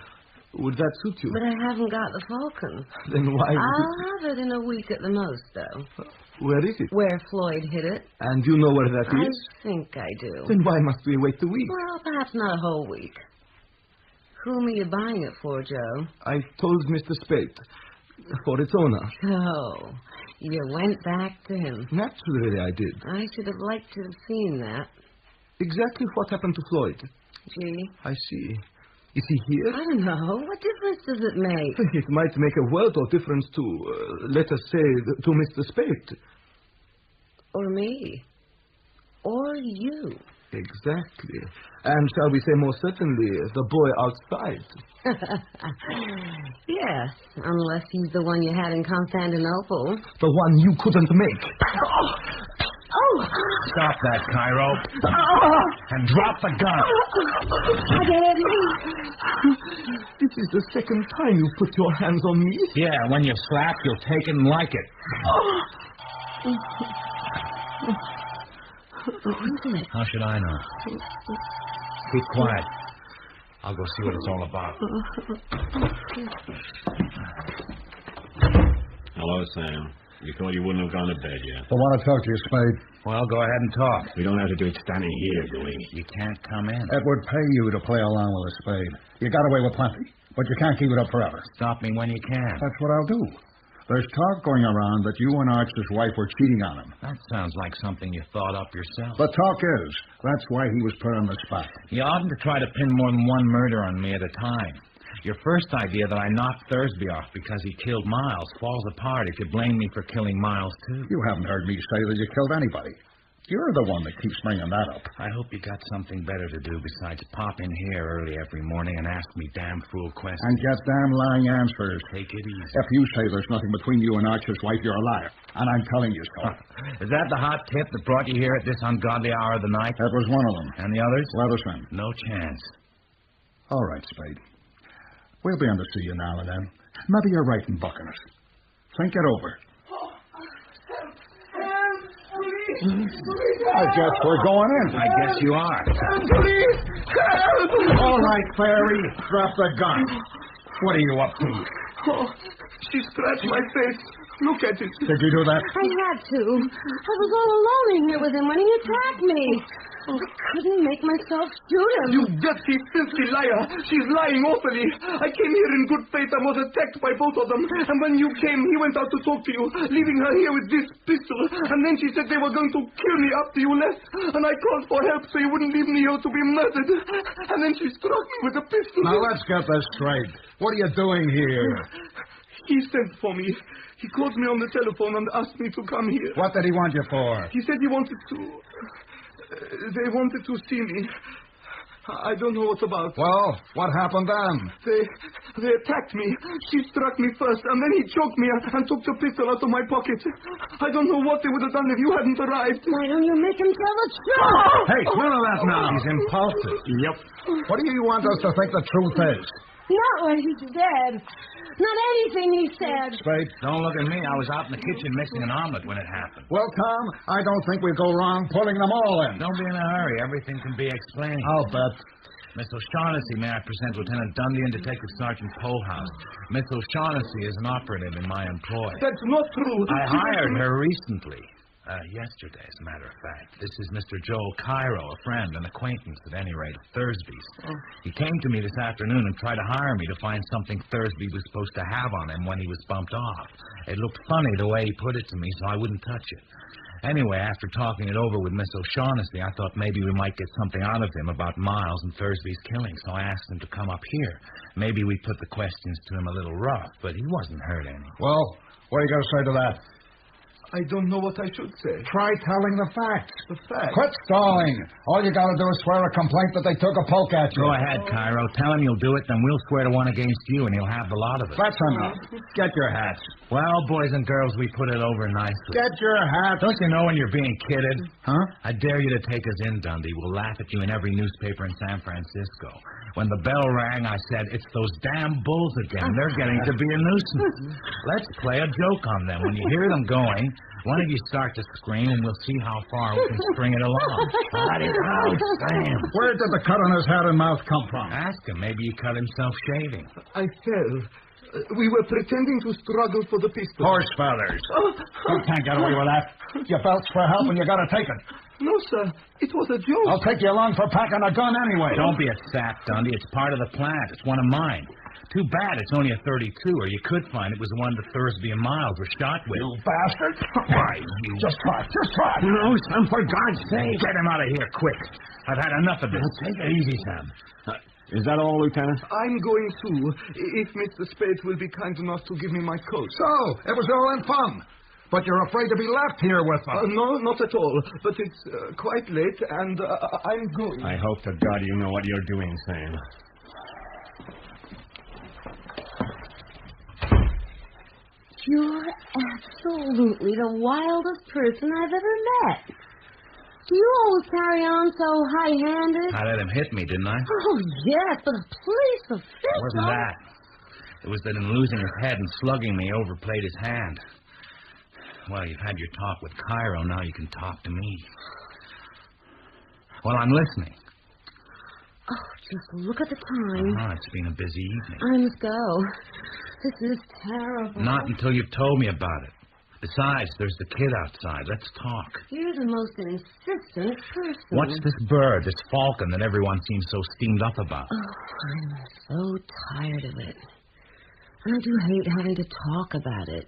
Would that suit you? But I haven't got the Falcon. Then why would I'll have it in a week at the most, though. Where is it? Where Floyd hid it. And you know where that I is? think I do. Then why must we wait a week? Well, perhaps not a whole week. Whom are you buying it for, Joe? I told Mr. Spade. For its owner. Oh, you went back to him. Naturally, I did. I should have liked to have seen that. Exactly what happened to Floyd. Gee. I see. Is he here? I don't know. What difference does it make? It might make a world of difference to, let us say, to Mr. Spade. Or me. Or you. Exactly. And shall we say more certainly, the boy outside. Yes, unless he's the one you had in Constantinople. The one you couldn't make. Oh! Stop that, Cairo. And drop the gun. This is the second time you put your hands on me. Yeah, when you slap, you'll take it and like it. Who's it? How should I know? Keep quiet. I'll go see what it's all about. Hello, Sam. You thought you wouldn't have gone to bed yet. I want to talk to you, Spade. Well, go ahead and talk. We don't have to do it standing here, do we? You can't come in. It would pay you to play along with us, Spade. You got away with plenty, but you can't keep it up forever. Stop me when you can. That's what I'll do. There's talk going around that you and Archer's wife were cheating on him. That sounds like something you thought up yourself. The talk is, that's why he was put on the spot. You oughtn't to try to pin more than one murder on me at a time. Your first idea that I knocked Thursby off because he killed Miles falls apart if you blame me for killing Miles, too. You haven't heard me say that you killed anybody. You're the one that keeps bringing that up. I hope you got something better to do besides pop in here early every morning and ask me damn fool questions. And get damn lying answers. Take it easy. If you say there's nothing between you and Archer's wife, you're a liar. And I'm telling you so. Is that the hot tip that brought you here at this ungodly hour of the night? That was one of them. And the others? Leathersman. No chance. All right, Spade. We'll be on to see you now and then. Maybe you're right in bucking us. Think it over. I guess we're going in. I guess you are. Police! Help! All right, Clary. Drop the gun. What are you up to? Oh, she scratched my face. Look at it. Did you do that? I had to. I was all alone in here with him when he attacked me. I couldn't make myself shoot him. You dirty, filthy liar. She's lying awfully. I came here in good faith and was attacked by both of them. And when you came, he went out to talk to you, leaving her here with this pistol. And then she said they were going to kill me after you left. And I called for help so you wouldn't leave me here to be murdered. And then she struck me with a pistol. Now, let's get this straight. What are you doing here? He sent for me. He called me on the telephone and asked me to come here. What did he want you for? He said he wanted to... they wanted to see me. I don't know what's about. Well, what happened then? They attacked me. She struck me first, and then he choked me and took the pistol out of my pocket. I don't know what they would have done if you hadn't arrived. Why don't you make him tell the truth? Hey, none of that now. He's impulsive. Yep. What do you want us to think the truth is? Not what he said. Not anything he said. Spade? Don't look at me. I was out in the kitchen mixing an omelet when it happened. Well, Tom, I don't think we'll go wrong pulling them all in. Don't be in a hurry. Everything can be explained. I'll bet. Miss O'Shaughnessy, may I present Lieutenant Dundee and Detective Sergeant Polehouse. Miss O'Shaughnessy is an operative in my employ. That's not true. I hired her recently. Yesterday, as a matter of fact. This is Mr. Joel Cairo, a friend, an acquaintance, at any rate, of Thursby's. He came to me this afternoon and tried to hire me to find something Thursby was supposed to have on him when he was bumped off. It looked funny the way he put it to me, so I wouldn't touch it. Anyway, after talking it over with Miss O'Shaughnessy, I thought maybe we might get something out of him about Miles and Thursby's killing, so I asked him to come up here. Maybe we put the questions to him a little rough, but he wasn't hurt any. Well, what are you going to say to that? I don't know what I should say. Try telling the facts. The facts? Quit stalling. All you got to do is swear a complaint that they took a poke at you. Go ahead, Cairo. Tell him you'll do it, then we'll swear to one against you, and he'll have the lot of it. That's enough. Get your hats. Well, boys and girls, we put it over nicely. Get your hats. Don't you know when you're being kidded? Huh? I dare you to take us in, Dundee. We'll laugh at you in every newspaper in San Francisco. When the bell rang, I said, it's those damn bulls again. They're getting to be a nuisance. Let's play a joke on them. When you hear them going, one of you start to scream, and we'll see how far we can string it along. Sam. Where did the cut on his head and mouth come from? Ask him. Maybe he cut himself shaving. I fell. We were pretending to struggle for the pistol. Horse feathers. You can't get away with that. Your belt's for help and you gotta take it. No, sir. It was a joke. I'll take you along for packing a gun anyway. Don't be a sap, Dundee. It's part of the plant. It's one of mine. Too bad it's only a 32, or you could find it was the one that Thursby and Miles were shot with. You bastard. Why, you... Just try. No, Sam, for God's sake. Get him out of here, quick. I've had enough of this. Take it easy, Sam. Is that all, Lieutenant? I'm going too, if Mr. Spade will be kind enough to give me my coat. So, it was all in fun. But you're afraid to be left here with them. No, not at all. But it's quite late, and I'm going. I hope to God you know what you're doing, Sam. You're absolutely the wildest person I've ever met. Do you always carry on so high-handed? I let him hit me, didn't I? Oh, yes, but a police official... It wasn't that. It was that in losing his head and slugging me, overplayed his hand. Well, you've had your talk with Cairo, now you can talk to me. Well, I'm listening. Oh, just look at the time. Oh, it's been a busy evening. I must go. This is terrible. Not until you've told me about it. Besides, there's the kid outside. Let's talk. You're the most insistent person. What's this bird, this falcon that everyone seems so steamed up about? Oh, I'm so tired of it. And I do hate having to talk about it.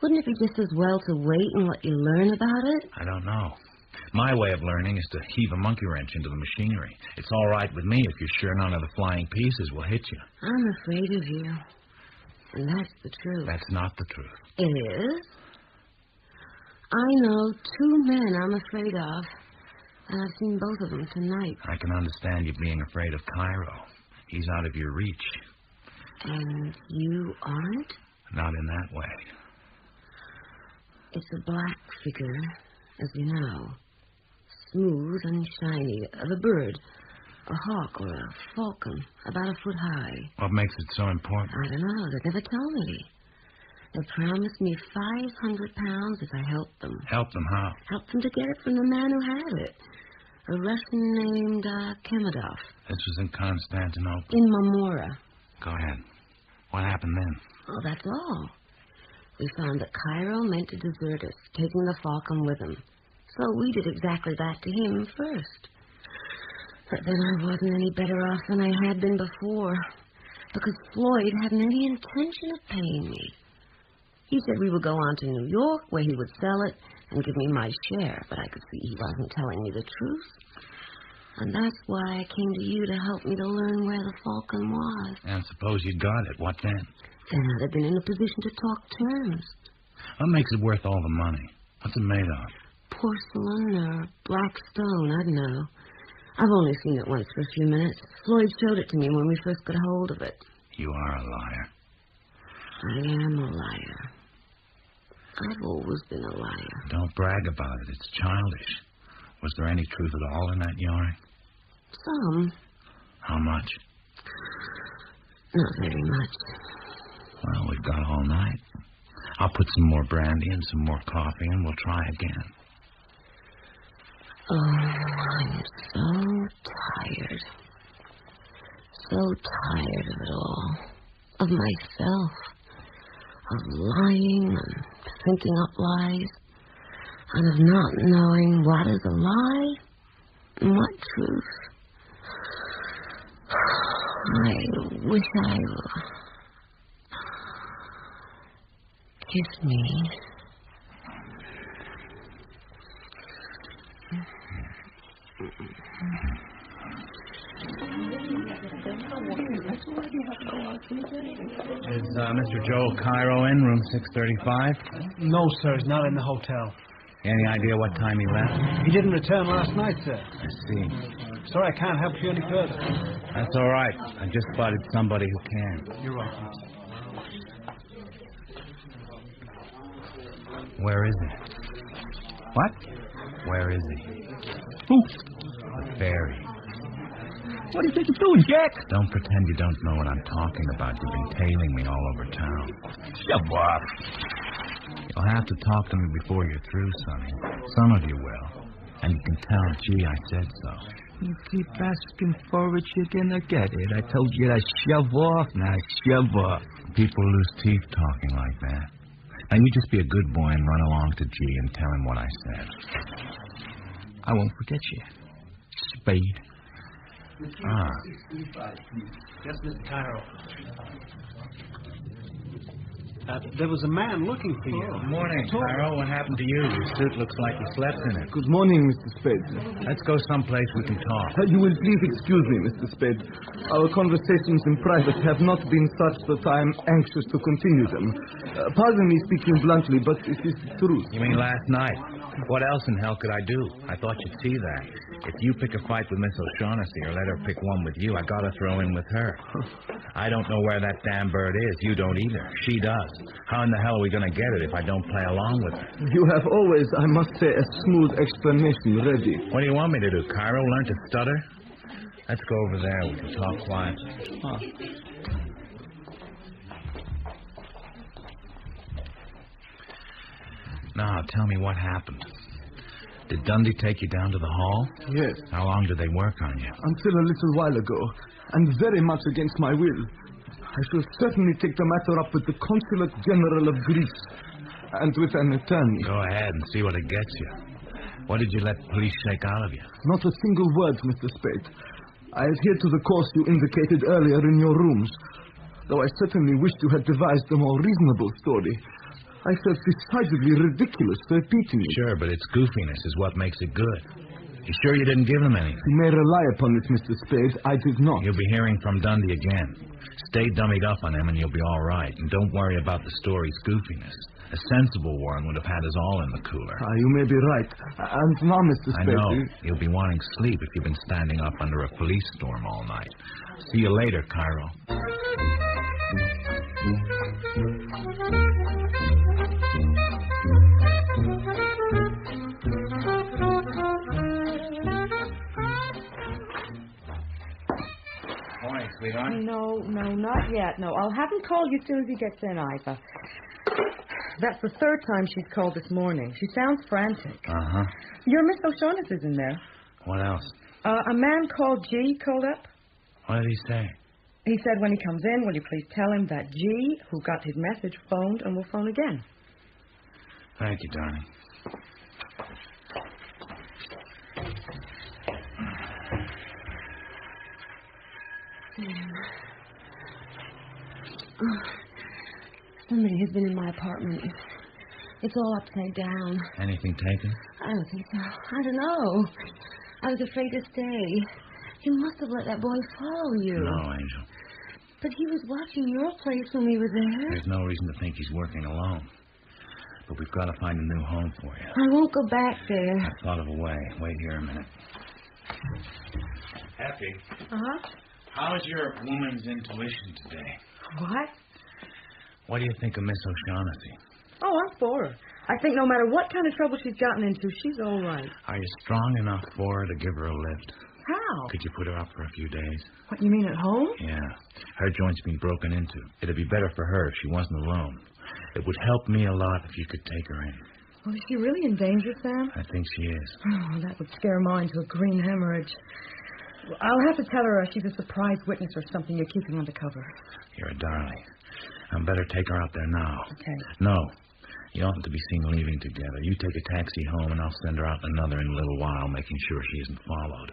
Wouldn't it be just as well to wait and let you learn about it? I don't know. My way of learning is to heave a monkey wrench into the machinery. It's all right with me if you're sure none of the flying pieces will hit you. I'm afraid of you. And that's the truth. That's not the truth. It is. I know 2 men I'm afraid of. And I've seen both of them tonight. I can understand you being afraid of Cairo. He's out of your reach. And you aren't? Not in that way. It's a black figure, as you know. Smooth and shiny. Of a bird. A hawk or a falcon. About a foot high. What makes it so important? I don't know. They never tell me. They promised me 500 pounds if I helped them. Help them how? Help them to get it from the man who had it. A Russian named Kemedov. This was in Constantinople. In Marmora. Go ahead. What happened then? Oh, that's all. We found that Cairo meant to desert us, taking the falcon with him. So we did exactly that to him first. But then I wasn't any better off than I had been before, because Floyd hadn't any intention of paying me. He said we would go on to New York, where he would sell it and give me my share, but I could see he wasn't telling me the truth. And that's why I came to you to help me to learn where the falcon was. And suppose you got it. What then? Then I'd have been in a position to talk terms. What makes it worth all the money? What's it made of? Porcelain or black stone, I don't know. I've only seen it once for a few minutes. Floyd showed it to me when we first got hold of it. You are a liar. I am a liar. I've always been a liar. Don't brag about it. It's childish. Was there any truth at all in that yarn? Some. How much? Not very much. Well, we've got all night. I'll put some more brandy and some more coffee, and we'll try again. Oh, I'm so tired. So tired of it all. Of myself. Of lying and thinking up lies. And of not knowing what is a lie and what truth. I wish I would. Kiss me. Is Mr. Joel Cairo in, room 635? No, sir. He's not in the hotel. Any idea what time he left? He didn't return last night, sir. I see. Sorry, I can't help you any further. That's all right. I just spotted somebody who can. You're welcome. Where is he? What? Where is he? Who? The fairy. What do you think you're doing, Jack? Don't pretend you don't know what I'm talking about. You've been tailing me all over town. Shut up. You'll have to talk to me before you're through, Sonny. Some of you will. And And you can tell, gee, I said so. You keep asking for it, you're gonna get it. I told you to shove off, now shove off. People lose teeth talking like that. Now, you just be a good boy and run along to G and tell him what I said. I won't forget you. Spade. Ah. Yes, Mr. Cairo. There was a man looking for you. Good morning, Cairo. What happened to you? Your suit looks like you slept in it. Good morning, Mr. Spade. Let's go someplace we can talk. You will please excuse me, Mr. Spade. Our conversations in private have not been such that I am anxious to continue them. Pardon me speaking bluntly, but it is the truth. You mean last night? What else in hell could I do? I thought you'd see that. If you pick a fight with Miss O'Shaughnessy or let her pick one with you, I gotta throw in with her. I don't know where that damn bird is. You don't either. She does. How in the hell are we gonna get it if I don't play along with her? You have always, I must say, a smooth explanation ready. What do you want me to do, Cairo? Learn to stutter? Let's go over there. We can talk quietly. Now, tell me what happened. Did Dundee take you down to the hall? Yes. How long did they work on you? Until a little while ago, and very much against my will. I shall certainly take the matter up with the Consulate General of Greece and with an attorney. Go ahead and see what it gets you. What did you let the police shake out of you? Not a single word, Mr. Spade. I adhere to the course you indicated earlier in your rooms, though I certainly wished you had devised a more reasonable story. I felt decidedly ridiculous repeating it. Sure, but its goofiness is what makes it good. You sure you didn't give them anything? You may rely upon it, Mr. Spade. I did not. You'll be hearing from Dundee again. Stay dummied up on him and you'll be all right. And don't worry about the story's goofiness. A sensible one would have had us all in the cooler. You may be right. And now, Mr. Spade... I know. You'll be wanting sleep if you've been standing up under a police storm all night. See you later, Cairo. Morning, sweetheart. No, not yet. No, I'll have him call you as soon as he gets in, Ivor. That's the third time she's called this morning. She sounds frantic. Uh-huh. Your Miss O'Shaughnessy's in there. What else? A man called G called up. What did he say? He said when he comes in, will you please tell him that G, who got his message, phoned and will phone again. Thank you, darling. Somebody has been in my apartment. It's all upside down. Anything taken? I don't think so. I don't know. I was afraid to stay. You must have let that boy follow you. No, Angel. But he was watching your place when we were there. There's no reason to think he's working alone. But we've got to find a new home for you. I won't go back there. I thought of a way. Wait here a minute. Effie. Uh-huh. How's your woman's intuition today? What? What do you think of Miss O'Shaughnessy? Oh, I'm for her. I think no matter what kind of trouble she's gotten into, she's all right. Are you strong enough for her to give her a lift? How? Could you put her up for a few days? What, you mean at home? Yeah. Her joint's been broken into. It'd be better for her if she wasn't alone. It would help me a lot if you could take her in. Well, is she really in danger, Sam? I think she is. Oh, that would scare mine to a green hemorrhage. Well, I'll have to tell her she's a surprise witness or something you're keeping undercover. You're a darling. I'd better take her out there now. Okay. No. You oughtn't to be seen leaving together. You take a taxi home, and I'll send her out in another in a little while, making sure she isn't followed.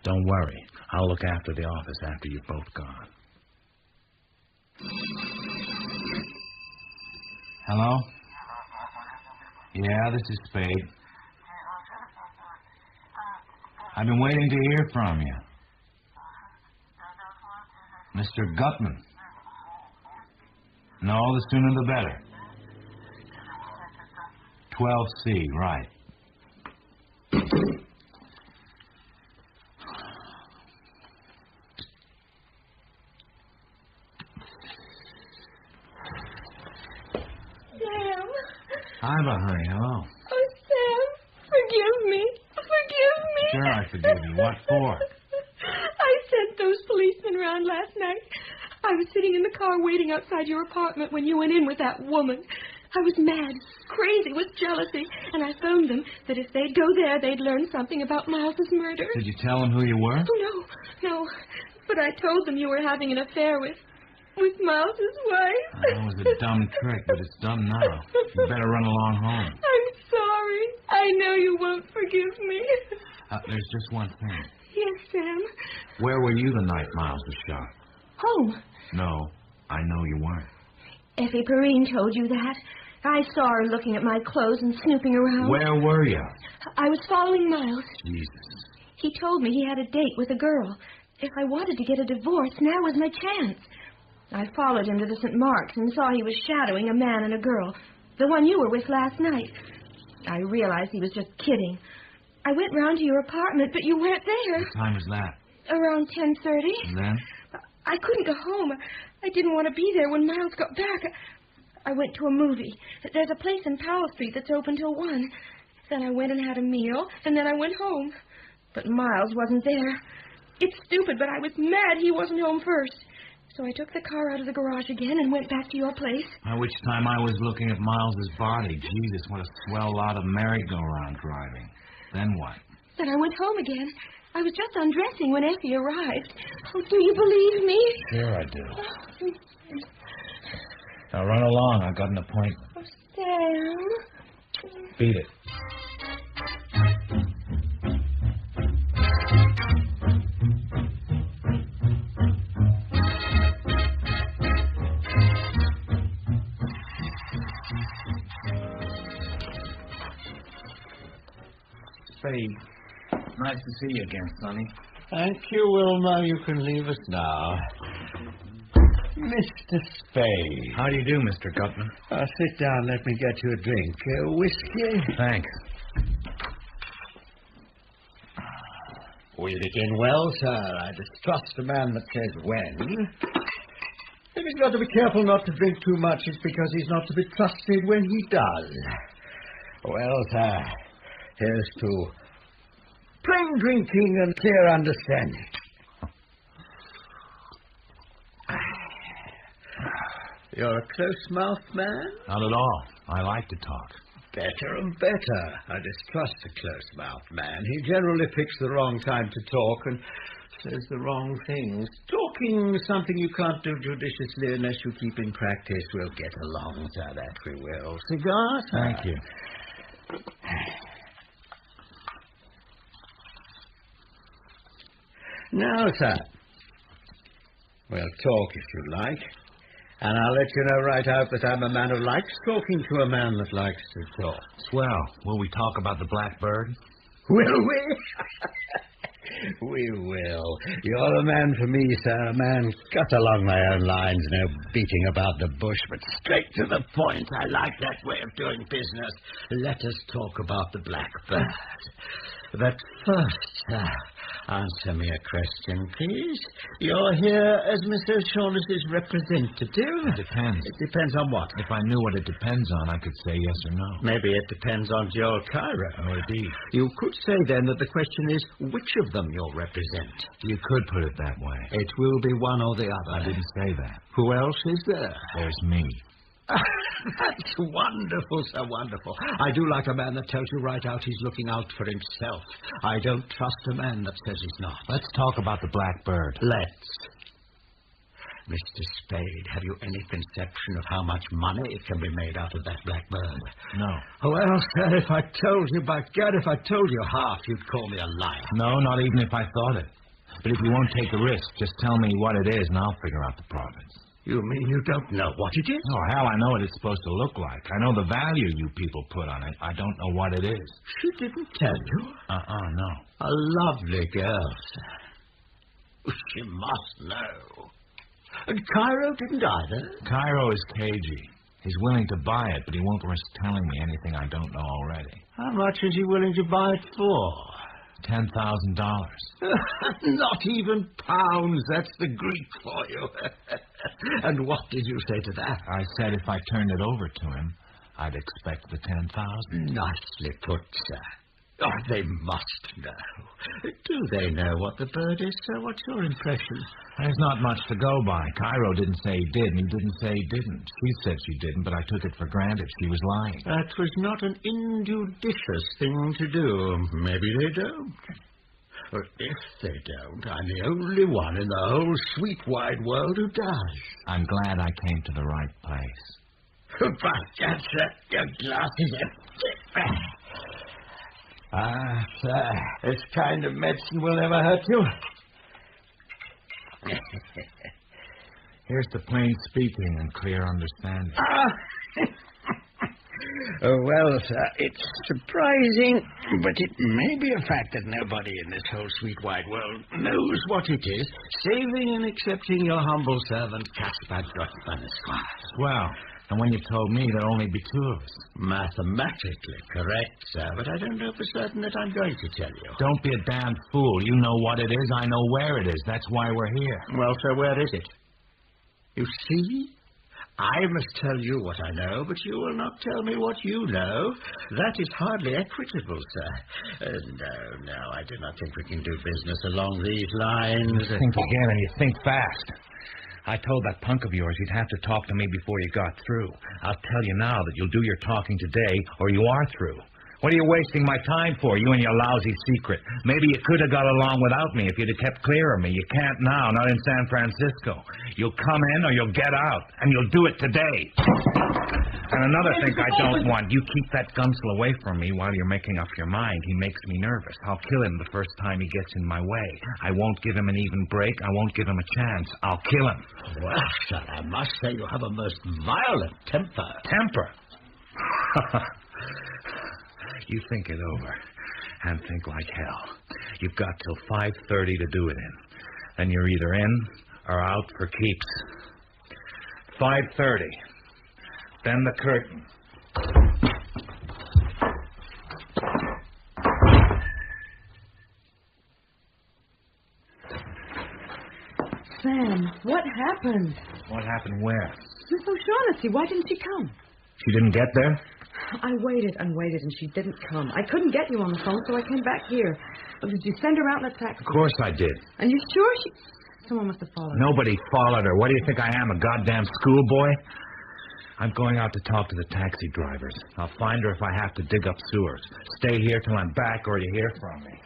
Don't worry. I'll look after the office after you've both gone. Hello? Yeah, this is Spade. I've been waiting to hear from you. Mr. Gutman. No, the sooner the better. 12C, right. Sam. Hi, honey. Hello. Oh, Sam, forgive me. Forgive me. Sure, I forgive you. What for? I sent those policemen around last night. I was sitting in the car waiting outside your apartment when you went in with that woman. I was mad, crazy with jealousy, and I phoned them that if they'd go there, they'd learn something about Miles's murder. Did you tell them who you were? Oh, no. But I told them you were having an affair with Miles's wife. That was a dumb trick, but it's done now. You better run along home. I'm sorry. I know you won't forgive me. There's just one thing. Yes, Sam? Where were you the night Miles was shot? Home. No, I know you weren't. Effie Perrine told you that. I saw her looking at my clothes and snooping around. Where were you? I was following Miles. Jesus. He told me he had a date with a girl. If I wanted to get a divorce, now was my chance. I followed him to the St. Mark's and saw he was shadowing a man and a girl, the one you were with last night. I realized he was just kidding. I went round to your apartment, but you weren't there. What time was that? Around 10:30. And then? I couldn't go home. I didn't want to be there when Miles got back. I went to a movie. There's a place in Powell Street that's open till 1. Then I went and had a meal, and then I went home. But Miles wasn't there. It's stupid, but I was mad he wasn't home first. So I took the car out of the garage again and went back to your place. By which time I was looking at Miles's body. Jesus, what a swell lot of merry-go-round driving. Then what? Then I went home again. I was just undressing when Effie arrived. Oh, do you believe me? Sure I do. Now run along. I've got an appointment. Oh, Sam. Beat it. Spade. Nice to see you again, Sonny. Thank you, Wilma. You can leave us now. Mr. Spade. How do you do, Mr. Gutman? Sit down. Let me get you a drink. Whiskey? Thanks. Will you begin well, sir? I distrust a man that says when. If he's got to be careful not to drink too much, it's because he's not to be trusted when he does. Well, sir, here's to plain drinking and clear understanding. You're a close-mouthed man? Not at all. I like to talk. Better and better. I distrust a close-mouthed man. He generally picks the wrong time to talk and says the wrong things. Talking something you can't do judiciously unless you keep in practice. We'll get along, sir, that we will. Cigar, sir? Thank you. Now, sir, we'll talk if you like. And I'll let you know right out that I'm a man who likes talking to a man that likes to talk. Swell. Will we talk about the blackbird? Will we? We will. You're a man for me, sir. A man cut along my own lines, no beating about the bush, but straight to the point. I like that way of doing business. Let us talk about the blackbird. But first, sir, answer me a question, please. You're here as Miss O'Shaughnessy's representative? It depends. It depends on what? If I knew what it depends on, I could say yes or no. Maybe it depends on Joel Cairo. Oh, indeed. You could say, then, that the question is which of them you'll represent. You could put it that way. It will be one or the other. I didn't say that. Who else is there? There's me. That's wonderful, sir, wonderful. I do like a man that tells you right out he's looking out for himself. I don't trust a man that says he's not. Let's talk about the blackbird. Let's. Mr. Spade, have you any conception of how much money can be made out of that blackbird? No. Well, sir, if I told you, by God, if I told you half, you'd call me a liar. No, not even if I thought it. But if you won't take the risk, just tell me what it is and I'll figure out the profits. You mean you don't know what it is? Oh, hell, I know what it's supposed to look like. I know the value you people put on it. I don't know what it is. She didn't tell you? No. A lovely girl, sir. She must know. And Cairo didn't either? Cairo is cagey. He's willing to buy it, but he won't risk telling me anything I don't know already. How much is he willing to buy it for? $10,000. Not even pounds. That's the Greek for you. And what did you say to that? I said if I turned it over to him, I'd expect the $10,000. Nicely put, sir. Oh, they must know. Do they know what the bird is, sir? What's your impression? There's not much to go by. Cairo didn't say he did, and he didn't say he didn't. She said she didn't, but I took it for granted she was lying. That was not an injudicious thing to do. Maybe they don't. But if they don't, I'm the only one in the whole sweet wide world who does. I'm glad I came to the right place. Goodbye, sir. Your glass is empty. Sir, this kind of medicine will never hurt you. Here's to plain speaking and clear understanding. Well, sir, it's surprising, but it may be a fact that nobody in this whole sweet wide world knows what it is, saving and accepting your humble servant, Caspar Gutman, Esquire. Well, and when you told me there'd only be two of us. Mathematically correct, sir, but I don't know for certain that I'm going to tell you. Don't be a damn fool. You know what it is, I know where it is. That's why we're here. Well, sir, where is it? You see? I must tell you what I know, but you will not tell me what you know. That is hardly equitable, sir. No, I do not think we can do business along these lines. Think again, and you think fast. I told that punk of yours he'd have to talk to me before you got through. I'll tell you now that you'll do your talking today, or you are through. What are you wasting my time for, you and your lousy secret? Maybe you could have got along without me if you'd have kept clear of me. You can't now, not in San Francisco. You'll come in or you'll get out, and you'll do it today. And another thing I don't want, you keep that gunsel away from me while you're making up your mind. He makes me nervous. I'll kill him the first time he gets in my way. I won't give him an even break. I won't give him a chance. I'll kill him. Well, sir, I must say you have a most violent temper. Temper? You think it over, and think like hell. You've got till 5:30 to do it in. Then you're either in or out for keeps. 5:30. Then the curtain. Sam, what happened? What happened where? Miss O'Shaughnessy, why didn't she come? She didn't get there? I waited and waited, and she didn't come. I couldn't get you on the phone, so I came back here. Did you send her out in a taxi? Of course I did. And you sure she... Someone must have followed her. Nobody followed her. What do you think I am, a goddamn schoolboy? I'm going out to talk to the taxi drivers. I'll find her if I have to dig up sewers. Stay here till I'm back or you hear from me.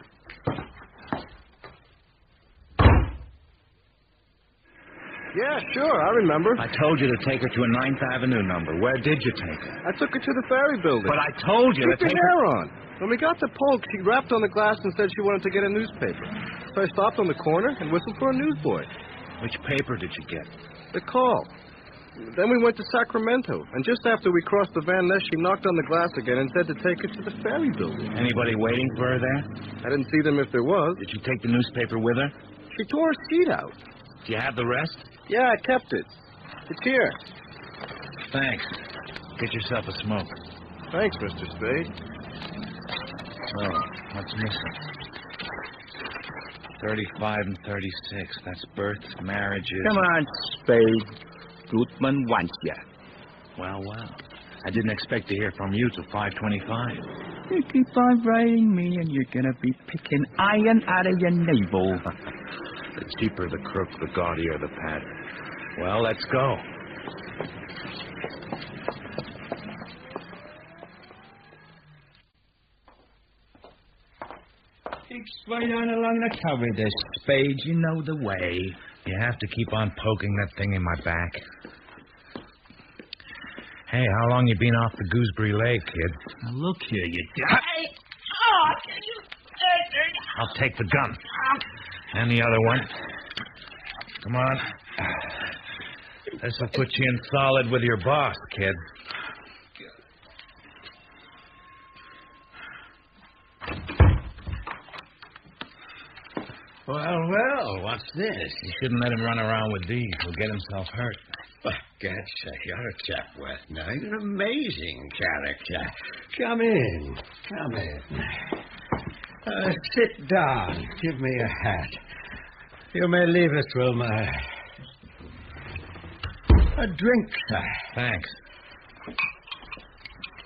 Yeah, sure, I remember. I told you to take her to a 9th Avenue number. Where did you take her? I took her to the ferry building. But I told you to Keep take your her... hair on. When we got to Polk, she rapped on the glass and said she wanted to get a newspaper. So I stopped on the corner and whistled for a newsboy. Which paper did you get? The Call. Then we went to Sacramento, and just after we crossed the Van Ness, she knocked on the glass again and said to take her to the ferry building. Anybody waiting for her there? I didn't see them if there was. Did you take the newspaper with her? She tore her seat out. Do you have the rest? Yeah, I kept it. It's here. Thanks. Get yourself a smoke. Thanks, Mr. Spade. Oh, what's missing? 35 and 36. That's births, marriages. Come on, Spade. Gutman wants you. Well. I didn't expect to hear from you till 5:25. You keep on writing me, and you're going to be picking iron out of your navel. The cheaper the crook, the gaudier the pattern. Well, let's go. Keep straight on along the corridor, Spade. You know the way. You have to keep on poking that thing in my back. Hey, how long you been off the Gooseberry Lake, kid? Now, look here, you... I'll take the gun. And the other one. Come on. This'll put you in solid with your boss, kid. Well, what's this? You shouldn't let him run around with these. He'll get himself hurt. Well, gotcha. You're a chap worth knowing. An amazing character. Come in. Sit down. Give me a hat. You may leave us, Wilma. A drink, sir. Thanks.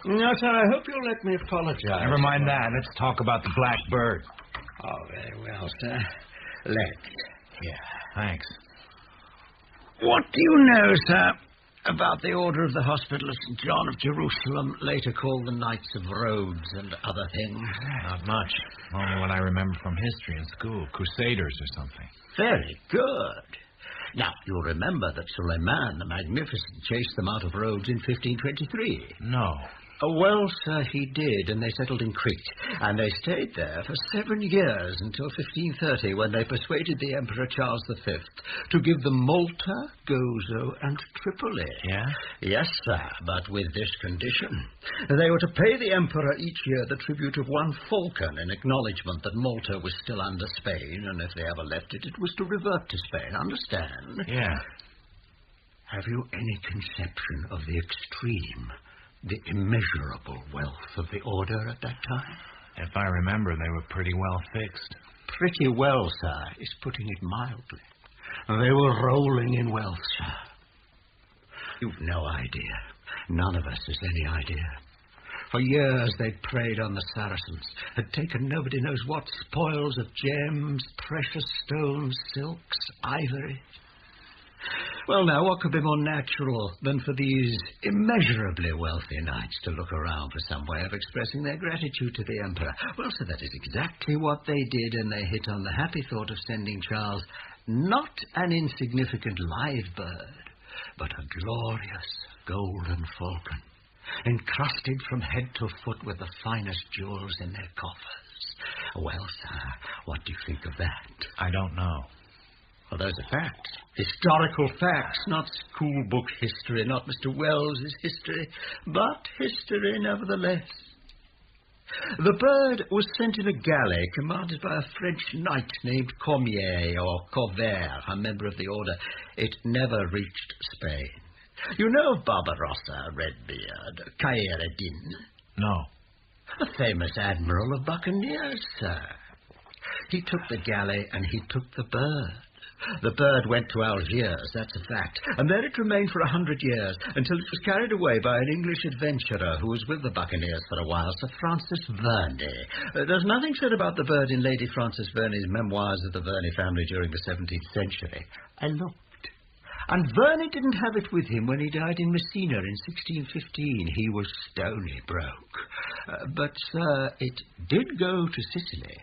Now, sir, I hope you'll let me apologize. Never mind that. Let's talk about the black bird. Oh, very well, sir. Let's. Yeah, thanks. What do you know, sir, about the order of the Hospital of St. John of Jerusalem, later called the Knights of Rhodes and other things? Not much. Only what I remember from history in school. Crusaders or something. Very good. Now, you'll remember that Suleiman the Magnificent chased them out of Rhodes in 1523. No. Well, sir, he did, and they settled in Crete. And they stayed there for 7 years until 1530, when they persuaded the Emperor Charles V to give them Malta, Gozo, and Tripoli. Yeah? Yes, sir, but with this condition. They were to pay the Emperor each year the tribute of 1 falcon in acknowledgement that Malta was still under Spain, and if they ever left it, it was to revert to Spain. Understand? Yeah. Have you any conception of the extreme, the immeasurable wealth of the order at that time? If I remember, they were pretty well fixed. Pretty well, sir, is putting it mildly. They were rolling in wealth, sir. You've no idea. None of us has any idea. For years they'd preyed on the Saracens, had taken nobody knows what spoils of gems, precious stones, silks, ivory. Well, now, what could be more natural than for these immeasurably wealthy knights to look around for some way of expressing their gratitude to the Emperor? Well, so that is exactly what they did, and they hit on the happy thought of sending Charles not an insignificant live bird, but a glorious golden falcon, encrusted from head to foot with the finest jewels in their coffers. Well, sir, what do you think of that? I don't know. Well, those are facts. Historical facts, not schoolbook history, not Mr. Wells's history, but history nevertheless. The bird was sent in a galley commanded by a French knight named Cormier or Corvair, a member of the order. It never reached Spain. You know of Barbarossa, Redbeard, Khayr-ed-Din? No. A famous admiral of buccaneers, sir. He took the galley and he took the bird. The bird went to Algiers, that's a fact, and there it remained for 100 years, until it was carried away by an English adventurer who was with the buccaneers for a while, Sir Francis Verney. There's nothing said about the bird in Lady Frances Verney's Memoirs of the Verney family during the 17th century. I looked. And Verney didn't have it with him when he died in Messina in 1615. He was stony broke. But, sir, it did go to Sicily.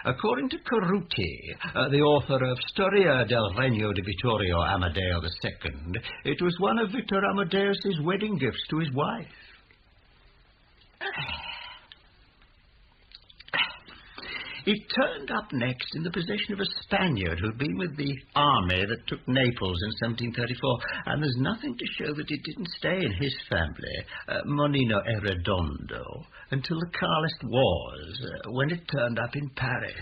According to Caruti, the author of Storia del Regno di Vittorio Amadeo II, it was one of Victor Amadeus's wedding gifts to his wife. It turned up next in the possession of a Spaniard who'd been with the army that took Naples in 1734, and there's nothing to show that it didn't stay in his family, Monino e Redondo, until the Carlist Wars, when it turned up in Paris.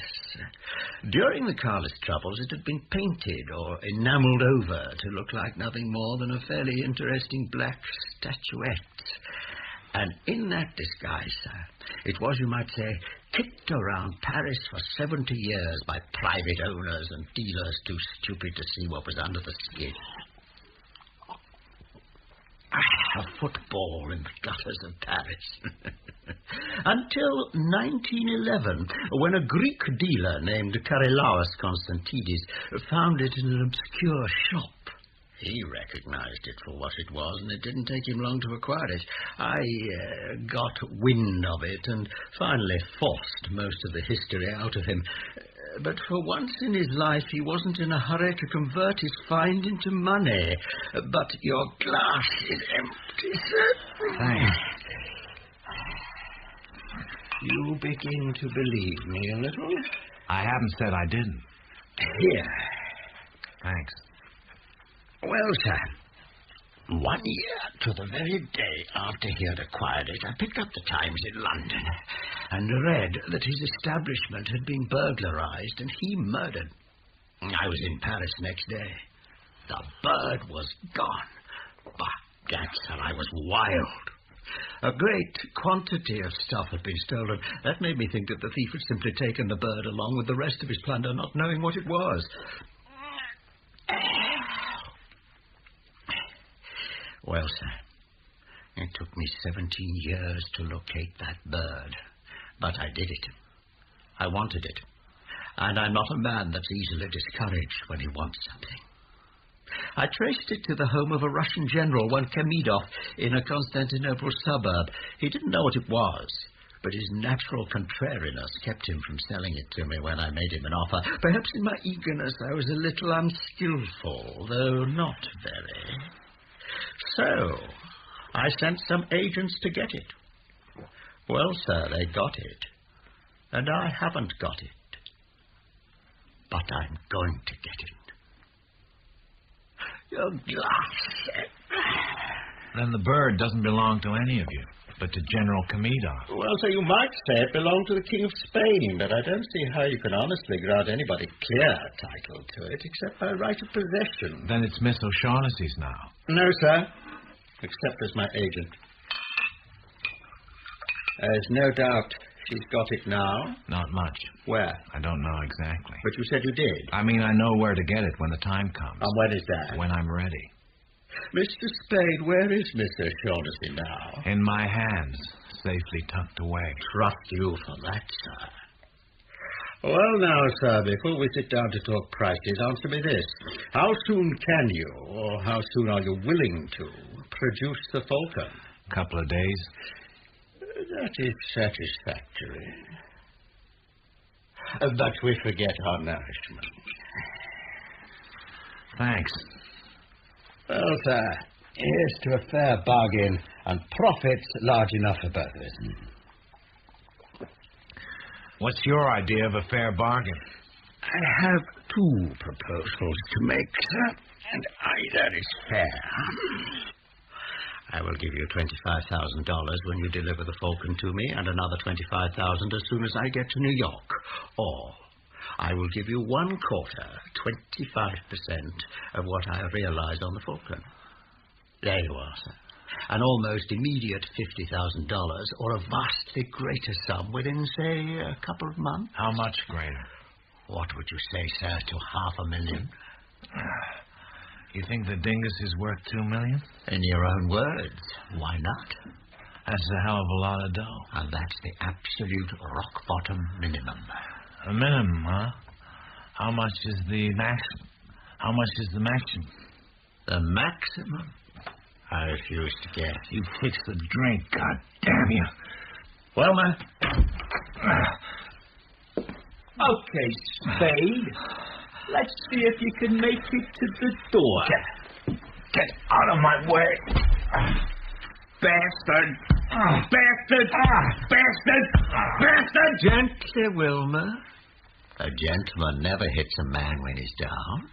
During the Carlist troubles, it had been painted or enamelled over to look like nothing more than a fairly interesting black statuette. And in that disguise, sir, it was, you might say, kicked around Paris for 70 years by private owners and dealers too stupid to see what was under the skin. A football in the gutters of Paris. Until 1911, when a Greek dealer named Karilaos Konstantides found it in an obscure shop. He recognized it for what it was, and it didn't take him long to acquire it. I got wind of it and finally forced most of the history out of him. But for once in his life, he wasn't in a hurry to convert his find into money. But your glass is empty, sir. Thanks. You begin to believe me a little? I haven't said I didn't. Here. Thanks. Well, sir, 1 year to the very day after he had acquired it, I picked up the Times in London and read that his establishment had been burglarized and he murdered. I was in Paris next day. The bird was gone. By gad, sir, I was wild. A great quantity of stuff had been stolen. That made me think that the thief had simply taken the bird along with the rest of his plunder, not knowing what it was. Well, sir, It took me 17 years to locate that bird. But I did it. I wanted it. And I'm not a man that's easily discouraged when he wants something. I traced it to the home of a Russian general, one Kamidov, in a Constantinople suburb. He didn't know what it was, but his natural contrariness kept him from selling it to me when I made him an offer. Perhaps in my eagerness I was a little unskillful, though not very. So, I sent some agents to get it. Well, sir, they got it. And I haven't got it. But I'm going to get it. Your glass. Then the bird doesn't belong to any of you, but to General Kamidov. Well, so you might say it belonged to the King of Spain, but I don't see how you can honestly grant anybody clear title to it except by right of possession. Then it's Miss O'Shaughnessy's now. No, sir. Except as my agent. There's no doubt she's got it now. Not much. Where? I don't know exactly. But you said you did. I mean, I know where to get it when the time comes. And when is that? When I'm ready. Mr. Spade, where is Miss O'Shaughnessy now? In my hands, safely tucked away. Trust you for that, sir. Well, now, sir, before we sit down to talk prices, answer me this. How soon can you, or how soon are you willing to, produce the Falcon? A couple of days. That is satisfactory. But we forget our nourishment. Thanks. Well, sir, here's to a fair bargain and profits large enough for both of us. What's your idea of a fair bargain? I have two proposals to make, sir, and either is fair. I will give you $25,000 when you deliver the Falcon to me, and another $25,000 as soon as I get to New York. Or I will give you 1/4, 25% of what I realize on the Falcon. There you are, sir. An almost immediate $50,000, or a vastly greater sum within, say, a couple of months. How much greater? What would you say, sir, to $500,000? You think the dingus is worth $2 million? In your own words, why not? That's a hell of a lot of dough. And that's the absolute rock-bottom minimum. A minimum, huh? How much is the maximum? How much is the maximum? The maximum? I refuse to guess. You fix the drink, God damn you. Well, man. Okay, Spade. Let's see if you can make it to the door. Get out of my way. Bastard! Bastard! Bastard! Bastard! Gently, Wilma. A gentleman never hits a man when he's down.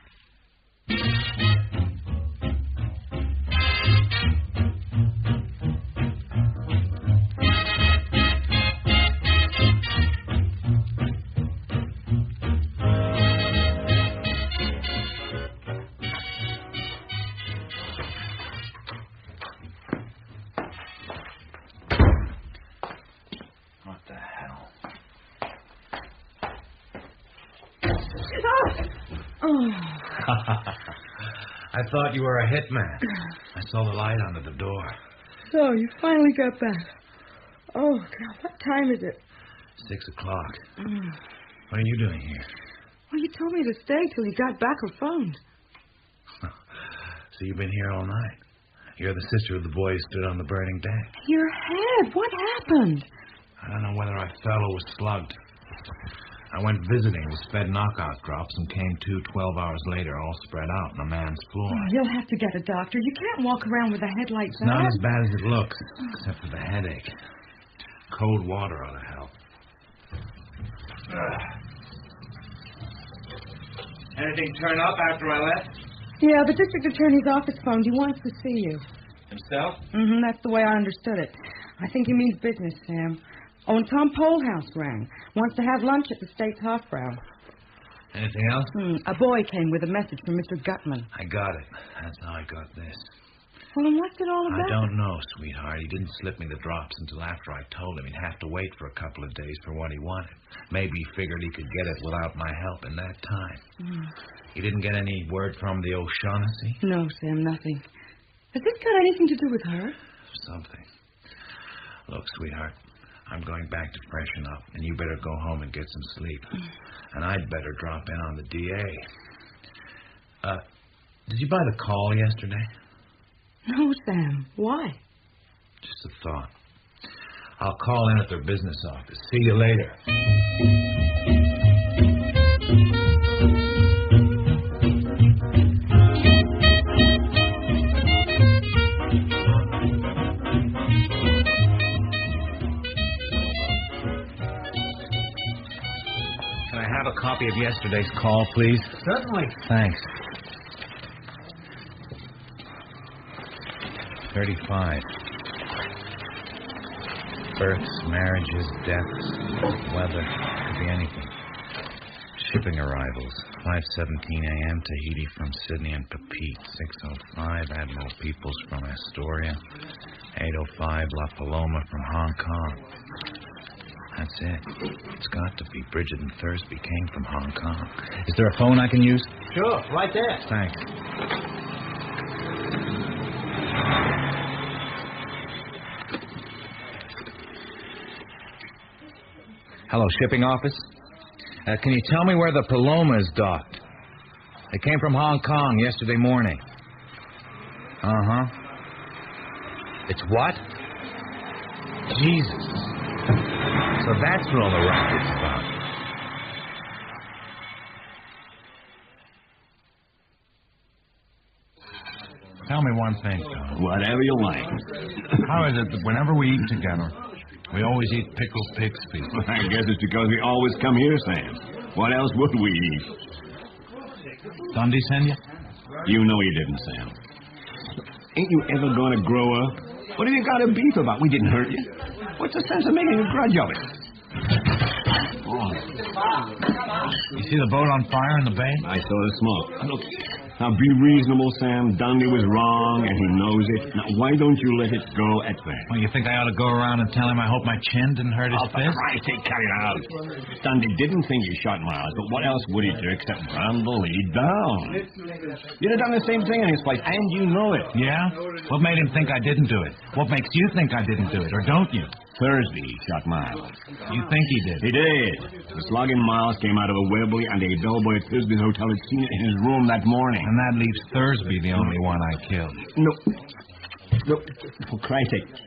I thought you were a hitman. I saw the light under the door. So, you finally got back. Oh, God, what time is it? 6 o'clock. What are you doing here? Well, you told me to stay till you got back or phoned. So you've been here all night. You're the sister of the boy who stood on the burning deck. Your head, what happened? I don't know whether I fell or was slugged. I went visiting, was fed knockout drops, and came to 12 hours later, all spread out on a man's floor. Oh, you'll have to get a doctor. You can't walk around with a head like that. Not as bad as it looks, except for the headache. Cold water ought to help. Anything turn up after I left? Yeah, the district attorney's office phoned. He wants to see you. Himself? That's the way I understood it. I think he means business, Sam. Oh, and Tom Polhouse rang. Wants to have lunch at the State's Hofbrau. Anything else? A boy came with a message from Mr. Gutman. I got it. That's how I got this. Well, then what's it all about? I don't know, sweetheart. He didn't slip me the drops until after I told him he'd have to wait for a couple of days for what he wanted. Maybe he figured he could get it without my help in that time. He didn't get any word from the O'Shaughnessy? No, Sam, nothing. Has this got anything to do with her? for something. Look, sweetheart, I'm going back to freshen up, and you better go home and get some sleep. And I'd better drop in on the DA. Did you buy the call yesterday? No, Sam. Why? Just a thought. I'll call in at their business office. See you later. Can I have a copy of yesterday's call, please? Certainly. Thanks. 35. Births, marriages, deaths, weather, could be anything. Shipping arrivals, 5:17 a.m. Tahiti from Sydney and Papeete, 6:05 Admiral Peoples from Astoria, 8:05 La Paloma from Hong Kong. That's it. It's got to be. Brigid and Thursby came from Hong Kong. Is there a phone I can use? Sure, right there. Thanks. Hello, shipping office? Can you tell me where the Paloma is docked? It came from Hong Kong yesterday morning. Uh-huh. It's what? Jesus. So that's what all the racket's about. Tell me one thing, Tom. Whatever you like. How is it that whenever we eat together, we always eat pickled pig's feet? I guess it's because we always come here, Sam. What else would we eat? Dundee send you? You know you didn't, Sam. Ain't you ever going to grow up? What have you got a beef about? We didn't hurt you. What's the sense of making a grudge of it? Oh. You see the boat on fire in the bay? I saw the smoke. Look, now be reasonable, Sam. Dundee was wrong, and he knows it. Now, why don't you let it go at that? Well, you think I ought to go around and tell him I hope my chin didn't hurt his For fist? Christ's sake, cut it out. Dundee didn't think you shot Miles, but what else would he do except run the lead down? You'd have done the same thing in his place, and you know it. Yeah? What made him think I didn't do it? What makes you think I didn't do it, or don't you? Thursby shot Miles. You think he did? He did. The slugging Miles came out of a Webley, and a bellboy at Thursby's hotel had seen it in his room that morning. And that leaves Thursby the only one I killed. No, for Christ's sake.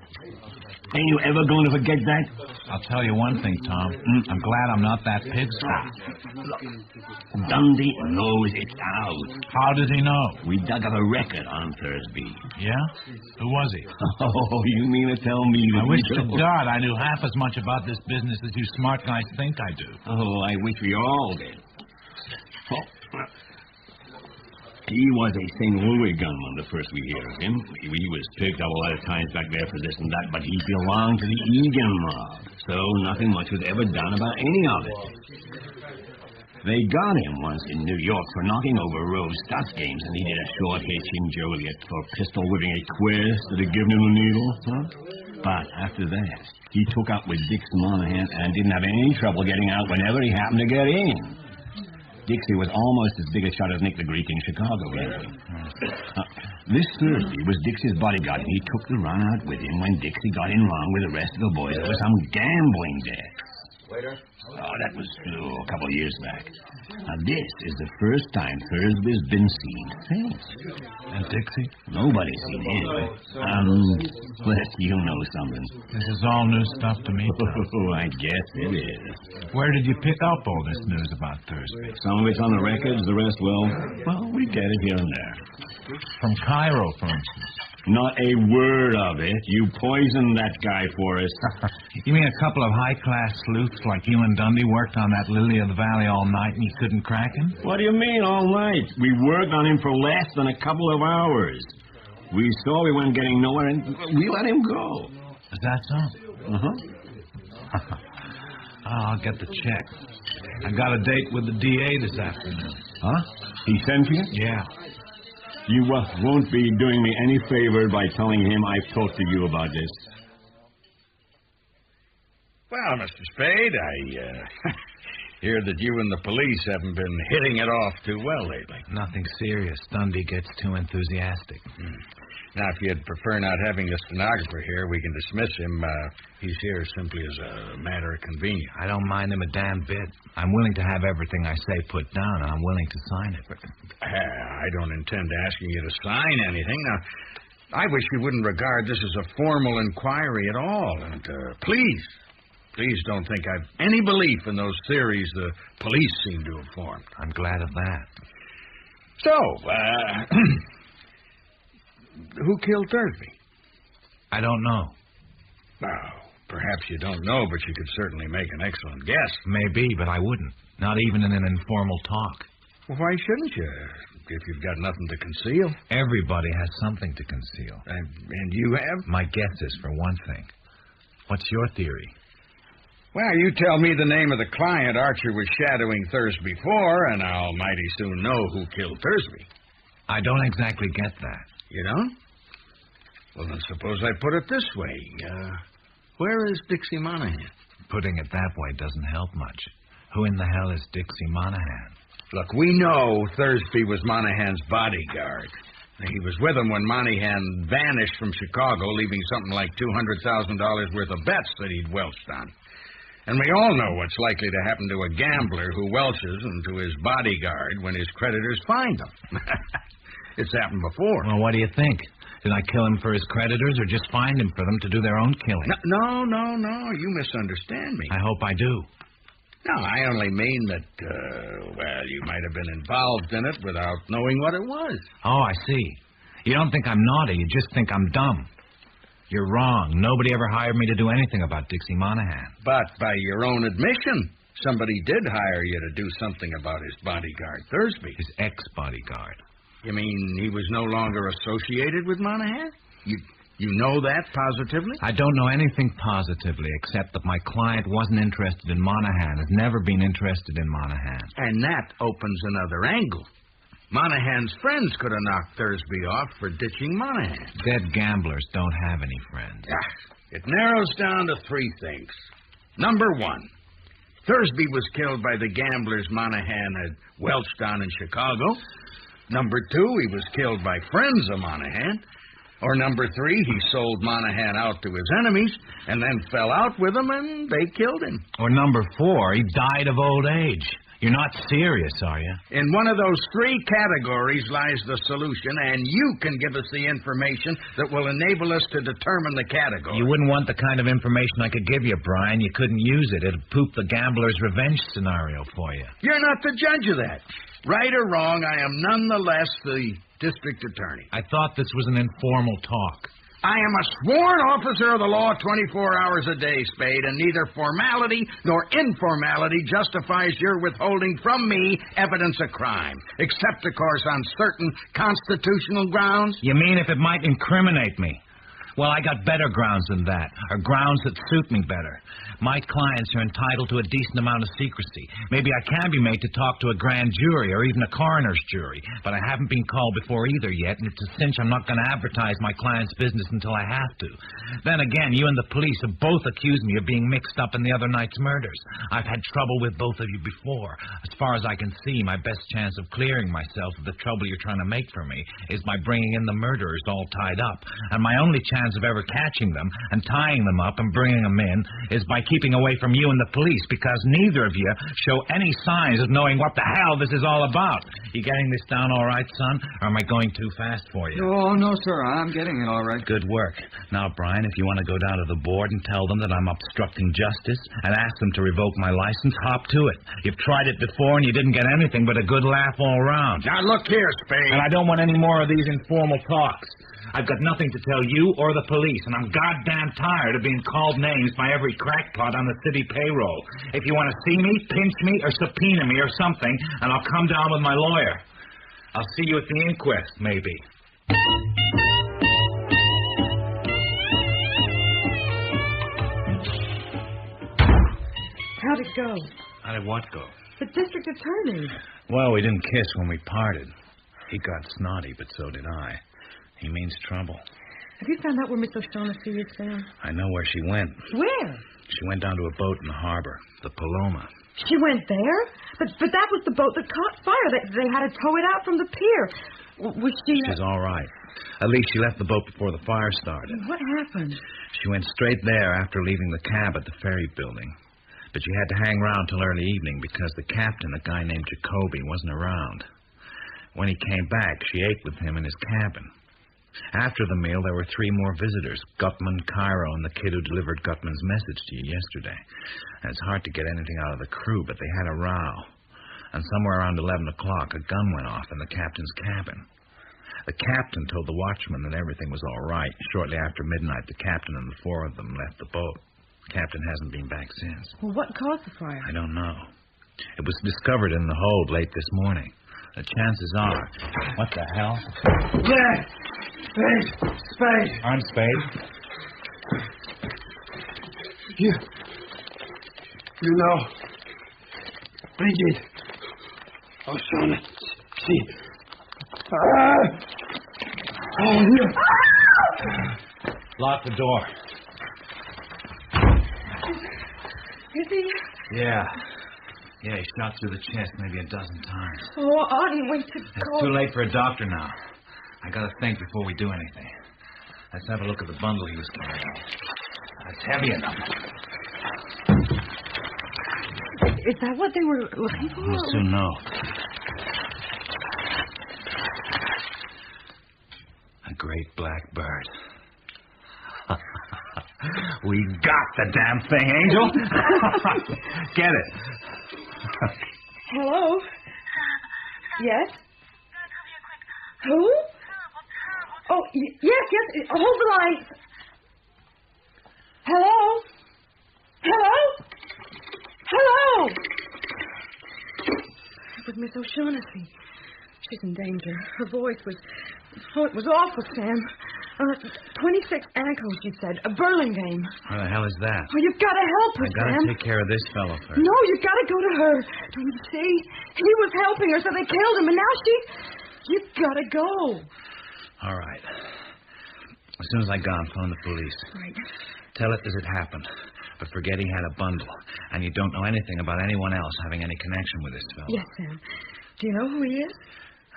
Ain't you ever going to forget that? I'll tell you one thing, Tom. I'm glad I'm not that pigstop. Dundee knows it's out. How does he know? We dug up a record on Thursby. Yeah? Who was he? Oh, you mean to tell me that I wish you to don't? God I knew half as much about this business as you smart guys think I do. Oh, I wish we all did. Oh. He was a St. Louis gunman the first we hear of him. He was picked up a lot of times back there for this and that, but he belonged to the Egan mob, so nothing much was ever done about any of it. They got him once in New York for knocking over Rose Stuff games, and he did a short hitch in Joliet for pistol whipping a quest that had given him a needle. Huh? But after that, he took up with Dix Monahan and didn't have any trouble getting out whenever he happened to get in. Dixie was almost as big a shot as Nick the Greek in Chicago gambling. This Thursday was Dixie's bodyguard, and he took the run out with him when Dixie got in wrong with the rest of the boys over some gambling debt. Waiter? Oh, that was a couple of years back. Now, this is the first time Thursby's been seen since. And Dixie? Nobody's seen him. Unless you know something. This is all new stuff to me, Tom. Oh, I guess it is. Where did you pick up all this news about Thursby? Some of it's on the records, the rest, well, we get it here and there. From Cairo, for instance. Not a word of it. You poisoned that guy for us. You mean a couple of high-class sleuths like you and Dundee worked on that Lily of the Valley all night and you couldn't crack him? What do you mean, all night? We worked on him for less than a couple of hours. We saw we weren't getting nowhere, and we let him go. Is that so? Uh-huh. I'll get the check. I got a date with the DA this afternoon. Huh? He sent you? Yeah. You won't be doing me any favor by telling him I've talked to you about this. Well, Mr. Spade, I hear that you and the police haven't been hitting it off too well lately. Nothing serious. Dundee gets too enthusiastic. Now, if you'd prefer not having the stenographer here, we can dismiss him. He's here simply as a matter of convenience. I don't mind him a damn bit. I'm willing to have everything I say put down, and I'm willing to sign it. I don't intend asking you to sign anything. Now, I wish you wouldn't regard this as a formal inquiry at all. And please don't think I've any belief in those theories the police seem to have formed. I'm glad of that. So, who killed Thursby? I don't know. Well, perhaps you don't know, but you could certainly make an excellent guess. Maybe, but I wouldn't. Not even in an informal talk. Well, why shouldn't you, if you've got nothing to conceal? Everybody has something to conceal. And you have? My guess is, for one thing. What's your theory? Well, you tell me the name of the client Archer was shadowing Thursby for, and I'll mighty soon know who killed Thursby. I don't exactly get that. You don't? Well, then suppose I put it this way. Where is Dixie Monahan? Putting it that way doesn't help much. Who in the hell is Dixie Monahan? Look, we know Thursby was Monahan's bodyguard. He was with him when Monahan vanished from Chicago, leaving something like $200,000 worth of bets that he'd welched on. And we all know what's likely to happen to a gambler who welches and to his bodyguard when his creditors find him. It's happened before. Well, what do you think? Did I kill him for his creditors or just find him for them to do their own killing? No. You misunderstand me. I hope I do. No, I only mean that, you might have been involved in it without knowing what it was. Oh, I see. You don't think I'm naughty. You just think I'm dumb. You're wrong. Nobody ever hired me to do anything about Dixie Monahan. But by your own admission, somebody did hire you to do something about his bodyguard, Thursby. His ex-bodyguard. You mean he was no longer associated with Monahan? You know that positively? I don't know anything positively except that my client wasn't interested in Monahan, has never been interested in Monahan. And that opens another angle. Monahan's friends could have knocked Thursby off for ditching Monahan. Dead gamblers don't have any friends. It narrows down to three things. Number one, Thursby was killed by the gamblers Monahan had welched on in Chicago. Number two, he was killed by friends of Monahan. Or number three, he sold Monahan out to his enemies and then fell out with them and they killed him. Or number four, he died of old age. You're not serious, are you? In one of those three categories lies the solution, and you can give us the information that will enable us to determine the category. You wouldn't want the kind of information I could give you, Brian. You couldn't use it. It'd poop the gambler's revenge scenario for you. You're not the judge of that. Right or wrong, I am nonetheless the district attorney. I thought this was an informal talk. I am a sworn officer of the law 24 hours a day, Spade, and neither formality nor informality justifies your withholding from me evidence of crime, except, of course, on certain constitutional grounds. You mean if it might incriminate me? Well, I got better grounds than that, or grounds that suit me better. My clients are entitled to a decent amount of secrecy. Maybe I can be made to talk to a grand jury or even a coroner's jury, but I haven't been called before either yet, and it's a cinch I'm not going to advertise my client's business until I have to. Then again, you and the police have both accused me of being mixed up in the other night's murders. I've had trouble with both of you before. As far as I can see, my best chance of clearing myself of the trouble you're trying to make for me is by bringing in the murderers all tied up. And my only chance of ever catching them and tying them up and bringing them in is by keeping away from you and the police, because neither of you show any signs of knowing what the hell this is all about. You getting this down all right, son, or am I going too fast for you? Oh, no, sir. I'm getting it all right. Good work. Now, Brian, if you want to go down to the board and tell them that I'm obstructing justice and ask them to revoke my license, hop to it. You've tried it before and you didn't get anything but a good laugh all around. Now, look here, Spade. And I don't want any more of these informal talks. I've got nothing to tell you or the police, and I'm goddamn tired of being called names by every crackpot on the city payroll. If you want to see me, pinch me, or subpoena me or something, and I'll come down with my lawyer. I'll see you at the inquest, maybe. How'd it go? How did what go? The district attorney. Well, we didn't kiss when we parted. He got snotty, but so did I. He means trouble. Have you found out where Miss O'Shaughnessy is, Sam? I know where she went. Where? She went down to a boat in the harbor, the Paloma. She went there? But that was the boat that caught fire. They had to tow it out from the pier. Was she... She's all right. At least she left the boat before the fire started. What happened? She went straight there after leaving the cab at the ferry building. But she had to hang around till early evening because the captain, a guy named Jacoby, wasn't around. When he came back, she ate with him in his cabin. After the meal, there were 3 more visitors, Gutman, Cairo, and the kid who delivered Gutman's message to you yesterday. And it's hard to get anything out of the crew, but they had a row. And somewhere around 11 o'clock, a gun went off in the captain's cabin. The captain told the watchman that everything was all right. Shortly after midnight, the captain and the 4 of them left the boat. The captain hasn't been back since. Well, what caused the fire? I don't know. It was discovered in the hold late this morning. The chances are... What the hell? There! Spade! I'm Spade. You know Brigid O'Shaughnessy. Lock the door. Is he... Yeah, he shot through the chest maybe a dozen times. Oh, Auden, wait to It's go. too late for a doctor now. I gotta think before we do anything. Let's have a look at the bundle he was carrying. It's heavy enough. Is that what they were looking for? We'll soon know. A great black bird. We got the damn thing, Angel. Get it. Hello? Yes? Who? Oh, yes. Hold the line. Hello? It was Miss O'Shaughnessy. She's in danger. Her voice was... Oh, it was awful, Sam. 26 ankles, she said. A Burlingame. Where the hell is that? Oh, you've got to help her, I gotta Sam. take care of this fellow first. No, you've got to go to her. Don't you see? He was helping her, so they killed him, and now she... You've got to go. All right. As soon as I gone, phone the police. Right. Tell it as it happened. But forget he had a bundle. And you don't know anything about anyone else having any connection with this fellow. Yes, Sam. Do you know who he is?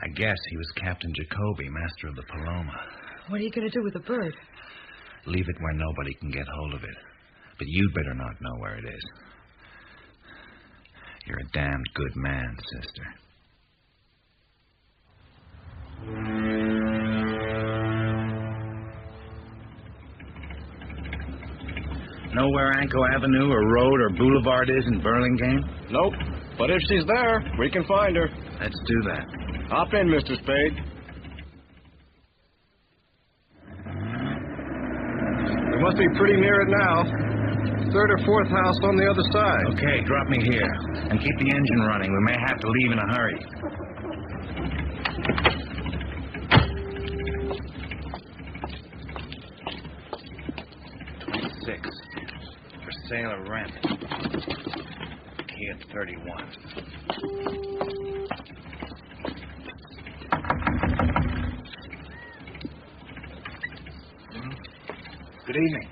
I guess he was Captain Jacoby, master of the Paloma. What are you going to do with the bird? Leave it where nobody can get hold of it. But you'd better not know where it is. You're a damned good man, sister. Know where Anko Avenue or Road or Boulevard is in Burlingame? Nope. But if she's there, we can find her. Let's do that. Hop in, Mr. Spade. We must be pretty near it now. 3rd or 4th house on the other side. Okay, drop me here. And keep the engine running. We may have to leave in a hurry. For sale or rent. Key at 31. Good evening.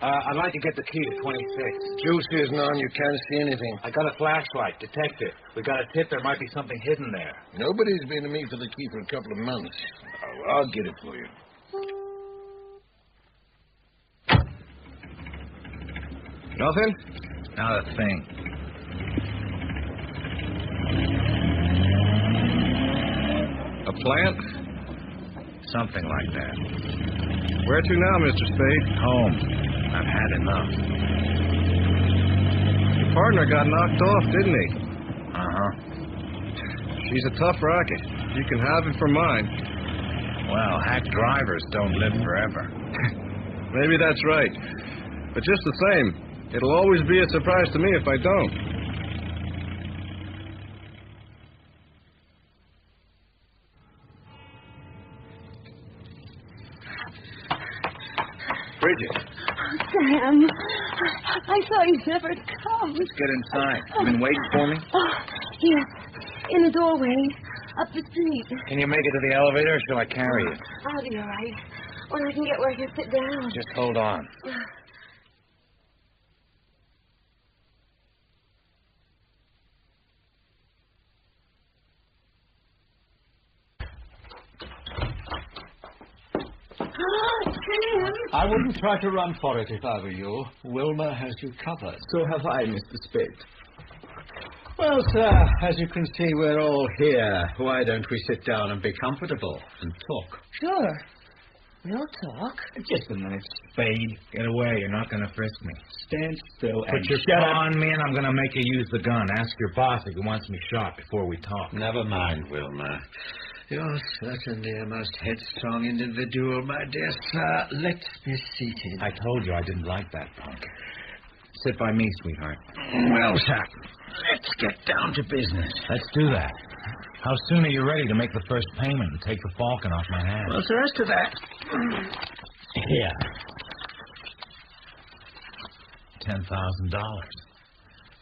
I'd like to get the key to 26. Juice isn't on. You can't see anything. I got a flashlight. Detect it. We got a tip there might be something hidden there. Nobody's been to me for the key for a couple of months. I'll get it for you. Nothing? Not a thing. A plant? Something like that. Where to now, Mr. Spade? Home. I've had enough. Your partner got knocked off, didn't he? Uh-huh. She's a tough racket. You can have it for mine. Well, hack drivers don't live forever. Maybe that's right. But just the same, it'll always be a surprise to me if I don't. Brigid, Sam, I thought you'd never come. let's get inside. You been waiting for me? Oh, yes, in the doorway, up the street. Can you make it to the elevator, or shall I carry you? I'll be all right. When I can get where I can sit down. Just hold on. Sam! I wouldn't try to run for it if I were you. Wilma has you covered. So have I, Mr. Spade. Well, sir, as you can see, we're all here. Why don't we sit down and be comfortable and talk? Sure. We'll talk. Just a minute, Spade. Get away. You're not going to frisk me. Stand still and Put your shut paw up. on me, and I'm going to make you use the gun. Ask your boss if he wants me shot before we talk. Never mind, Wilma. You're certainly a most headstrong individual, my dear sir. Let's be seated. I told you I didn't like that punk. Sit by me, sweetheart. Well, sir, let's get down to business. Let's do that. How soon are you ready to make the first payment and take the Falcon off my hands? Well, sir, as to that... Here. $10,000.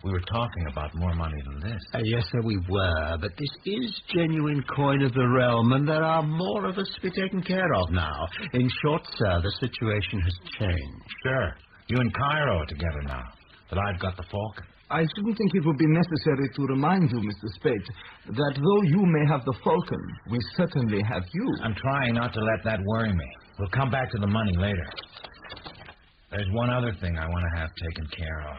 We were talking about more money than this. Yes, sir, we were, but this is genuine coin of the realm, and there are more of us to be taken care of now. In short, sir, the situation has changed. Sure. You and Cairo are together now, but I've got the Falcon. I shouldn't think it would be necessary to remind you, Mr. Spade, that though you may have the Falcon, we certainly have you. I'm trying not to let that worry me. We'll come back to the money later. There's one other thing I want to have taken care of.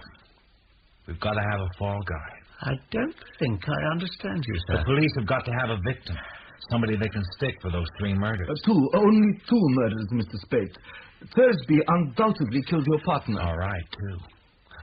We've got to have a fall guy. I don't think I understand you, sir. The police have got to have a victim. Somebody they can stick for those 3 murders. Only two murders, Mr. Spade. Thursby undoubtedly killed your partner. All right, 2.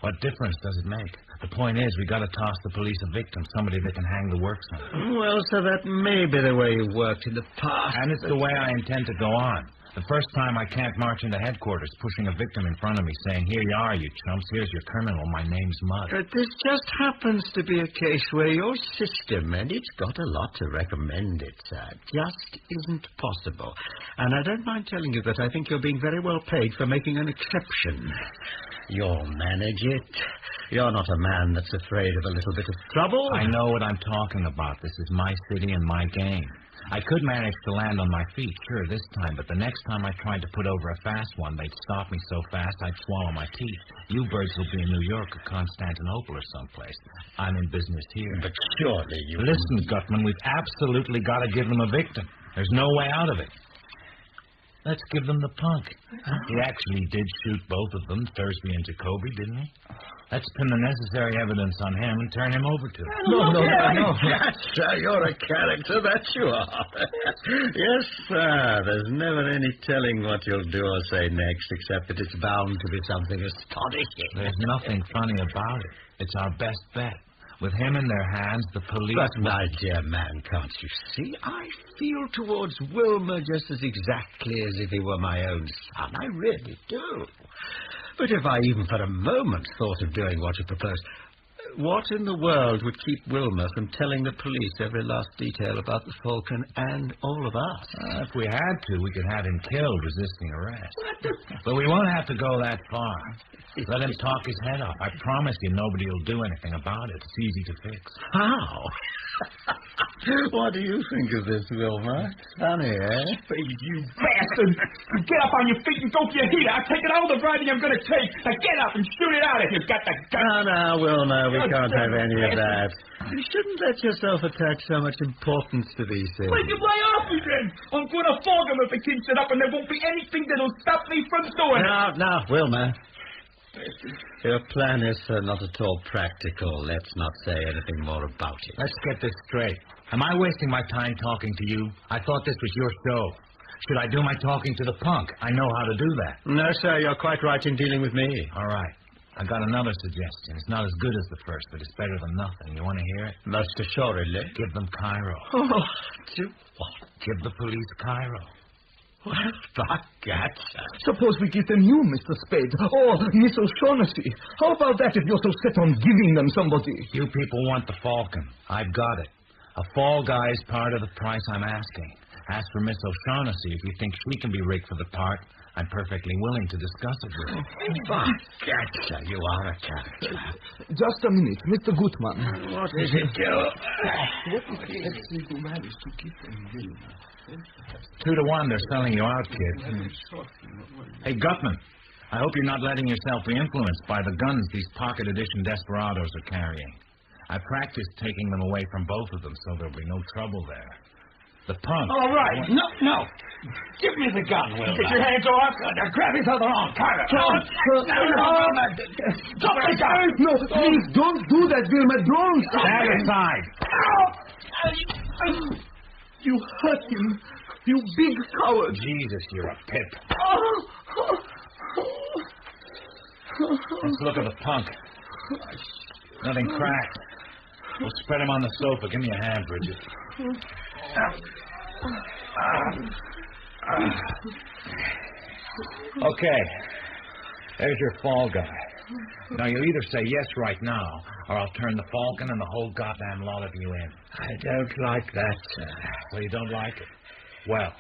What difference does it make? The point is, we got to toss the police a victim, somebody they can hang the works on. Well, sir, that may be the way you worked in the past. And it's the way I intend to go on. The first time I can't march into headquarters pushing a victim in front of me saying, here you are, you chumps, here's your criminal, my name's Mud. But this just happens to be a case where your system, and it's got a lot to recommend it, sir, just isn't possible. And I don't mind telling you that I think you're being very well paid for making an exception. You'll manage it. You're not a man that's afraid of a little bit of trouble. I know what I'm talking about. This is my city and my game. I could manage to land on my feet, sure, this time, but the next time I tried to put over a fast one, they'd stop me so fast I'd swallow my teeth. You birds will be in New York or Constantinople or someplace. I'm in business here. But surely you... Listen, Gutman, we've absolutely got to give them a victim. There's no way out of it. Let's give them the punk. He actually did shoot both of them, Thursby and Jacoby, didn't he? Let's pin the necessary evidence on him and turn him over to him. No. Yes, sir, you're a character, that you are. Yes, sir, there's never any telling what you'll do or say next, except that it's bound to be something astonishing. There's nothing funny about it. It's our best bet. With him in their hands, the police... But, my dear man, can't you see? I feel towards Wilma just as exactly as if he were my own son. I really do. But if I even for a moment thought of doing what you propose, what in the world would keep Wilma from telling the police every last detail about the Falcon and all of us? If we had to, we could have him killed resisting arrest. But we won't have to go that far. Let him talk his head off. I promise you nobody will do anything about it. It's easy to fix. How? What do you think of this, Wilma? Funny, eh? You bastard! Get up on your feet and go for your heater. I've taken all the writing I'm going to take. Now get up and shoot it out if you've got the guts. No, Wilma, we can't have any of that. You shouldn't let yourself attach so much importance to these things. Take it right off me then. I'm going to flog him if he keeps it up, and there won't be anything that'll stop me from doing it. No, Wilma. Your plan is not at all practical. Let's not say anything more about it. Let's get this straight. Am I wasting my time talking to you? I thought this was your show. Should I do my talking to the punk? I know how to do that. No, sir, you're quite right in dealing with me. All right. I got another suggestion. It's not as good as the first, but it's better than nothing. You want to hear it? Most assuredly. Give them Cairo. Oh, do what? Give the police Cairo. Well, by gotcha. Suppose we give them you, Mr. Spade, or Miss O'Shaughnessy. How about that if you're so set on giving them somebody? You people want the Falcon. I've got it. A fall guy is part of the price I'm asking. As for Miss O'Shaughnessy, if you think she can be rigged for the part, I'm perfectly willing to discuss it with you. By gotcha, you are a character. Just a minute, Mr. Gutman. What is it, Joe? What if we actually do manage to keep them in? 2 to 1, they're selling you out, kid. Hey, Gutman, I hope you're not letting yourself be influenced by the guns these pocket edition desperados are carrying. I practiced taking them away from both of them, so there'll be no trouble there. The punk. All right. No. Give me the gun, Wilma. Get your hands off. Grab his other arm. Cairo. No. Drop the gun. No, please, don't do that, Wilma. Don't. Stand aside. You hurt him. You big coward. Jesus, you're a pip. Let's look at the punk. Nothing cracked. We'll spread him on the sofa. Give me a hand, Brigid. Okay. There's your fall guy. Now, you'll either say yes right now, or I'll turn the Falcon and the whole goddamn lot of you in. I don't like that, sir. So you don't like it? Well,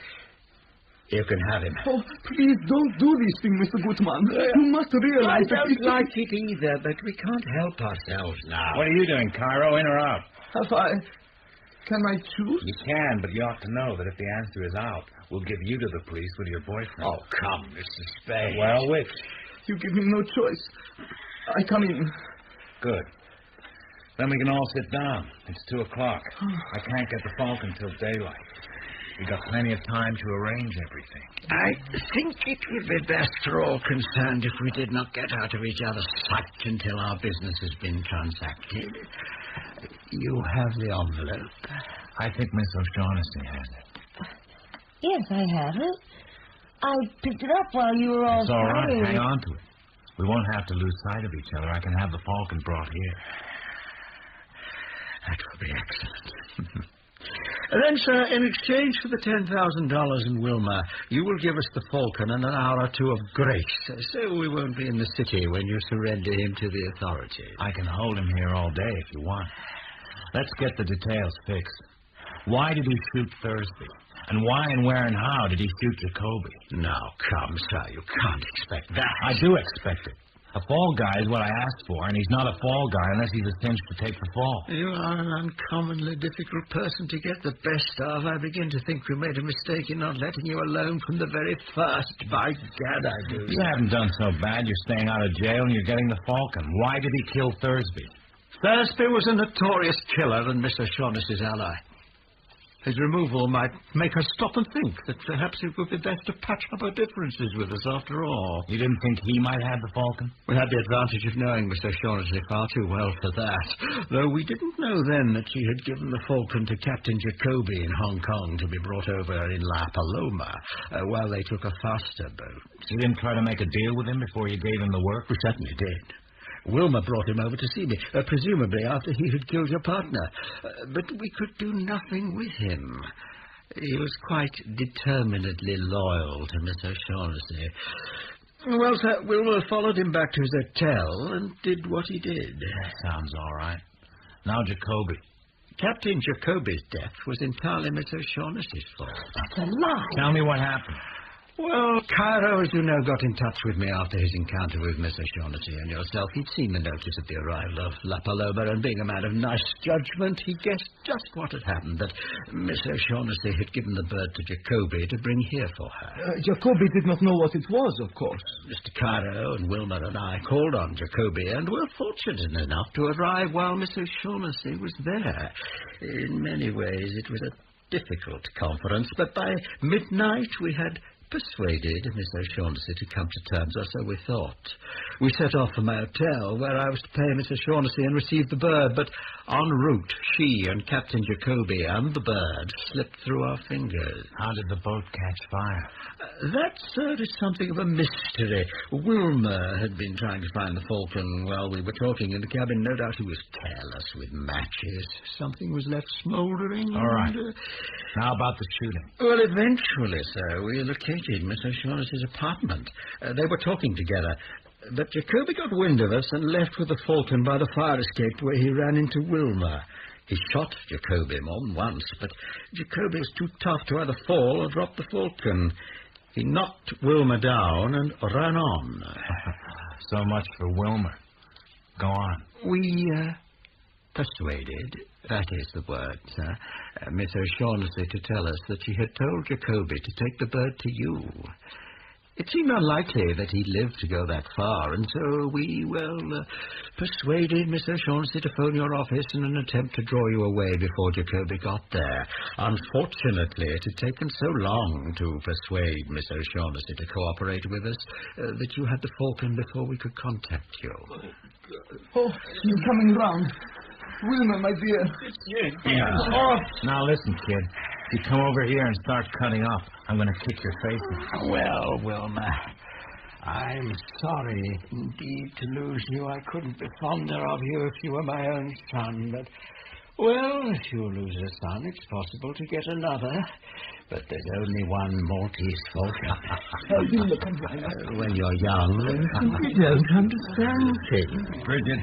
You can have him. Oh, please don't do this thing, Mr. Gutman. You must realize I don't like it either, but we can't help ourselves now. what are you doing, Cairo? In or out? Can I choose? You can, but you ought to know that if the answer is out, we'll give you to the police with your boyfriend. Oh, come, Mr. Spade. Well, which? You give me no choice. I come in. Good. Then we can all sit down. It's 2 o'clock. I can't get the Falcon till daylight. We've got plenty of time to arrange everything. I think it would be best for all concerned if we did not get out of each other's sight until our business has been transacted. You have the envelope. I think Miss O'Shaughnessy has it. Yes, I have it. I picked it up while you were all It's all right. fighting. Hang on to it. We won't have to lose sight of each other. I can have the Falcon brought here. That will be excellent. Then, sir, in exchange for the $10,000 in Wilma, you will give us the Falcon and an hour or two of grace, so we won't be in the city when you surrender him to the authorities. I can hold him here all day if you want. Let's get the details fixed. Why did he shoot Thursby? And why and where and how did he shoot Jacoby? Now, come, sir, you can't expect that. I do expect it. A fall guy is what I asked for, and he's not a fall guy unless he's a cinch to take the fall. You are an uncommonly difficult person to get the best of. I begin to think we made a mistake in not letting you alone from the very first. By gad, I do. You haven't done so bad. You're staying out of jail and you're getting the Falcon. Why did he kill Thursby? Thursby was a notorious killer and Miss O'Shaughnessy's ally. His removal might make her stop and think that perhaps it would be best to patch up her differences with us after all. You didn't think he might have the Falcon? We had the advantage of knowing Miss O'Shaughnessy far too well for that, though we didn't know then that she had given the Falcon to Captain Jacoby in Hong Kong to be brought over in La Paloma while they took a faster boat. You didn't try to make a deal with him before you gave him the work? We certainly did. Wilma brought him over to see me, presumably after he had killed your partner. But we could do nothing with him. He was quite determinedly loyal to Miss O'Shaughnessy. Well, sir, Wilma followed him back to his hotel and did what he did. Sounds all right. Now Jacoby. Captain Jacoby's death was entirely Miss O'Shaughnessy's fault. That's a lie. Tell me what happened. Well, Cairo, as you know, got in touch with me after his encounter with Miss O'Shaughnessy and yourself. He'd seen the notice of the arrival of La Paloma, and being a man of nice judgment, he guessed just what had happened, that Miss O'Shaughnessy had given the bird to Jacoby to bring here for her. Jacoby did not know what it was, of course. Mr. Cairo and Wilma and I called on Jacoby and were fortunate enough to arrive while Miss O'Shaughnessy was there. In many ways, it was a difficult conference, but by midnight we had persuaded Miss O'Shaughnessy to come to terms, or so we thought. We set off for my hotel, where I was to pay Miss O'Shaughnessy and receive the bird, but en route, she and Captain Jacoby and the bird slipped through our fingers. How did the boat catch fire? That, sir, is something of a mystery. Wilma had been trying to find the Falcon while we were talking in the cabin. No doubt he was careless with matches. Something was left smouldering. All right. Now about the shooting. Well, eventually, sir, we located Miss O'Shaughnessy's apartment. They were talking together. But Jacoby got wind of us and left with the Falcon by the fire escape where he ran into Wilma. He shot Jacoby more than once, but Jacoby was too tough to either fall or drop the Falcon. He knocked Wilma down and ran on. So much for Wilma. Go on. We persuaded, that is the word, sir, Miss O'Shaughnessy to tell us that she had told Jacoby to take the bird to you. It seemed unlikely that he'd live to go that far, and so we, persuaded Miss O'Shaughnessy to phone your office in an attempt to draw you away before Jacoby got there. Unfortunately, it had taken so long to persuade Miss O'Shaughnessy to cooperate with us that you had the Falcon before we could contact you. Oh, you're coming round. Wilma, my dear. Yeah. Oh. Now listen, kid. If you come over here and start cutting up, I'm going to kick your face in. Well, Wilma, I'm sorry indeed to lose you. I couldn't be fonder of you if you were my own son, but, if you lose a son, it's possible to get another. But there's only one Maltese Falcon. When you're young, you don't understand things. Brigid,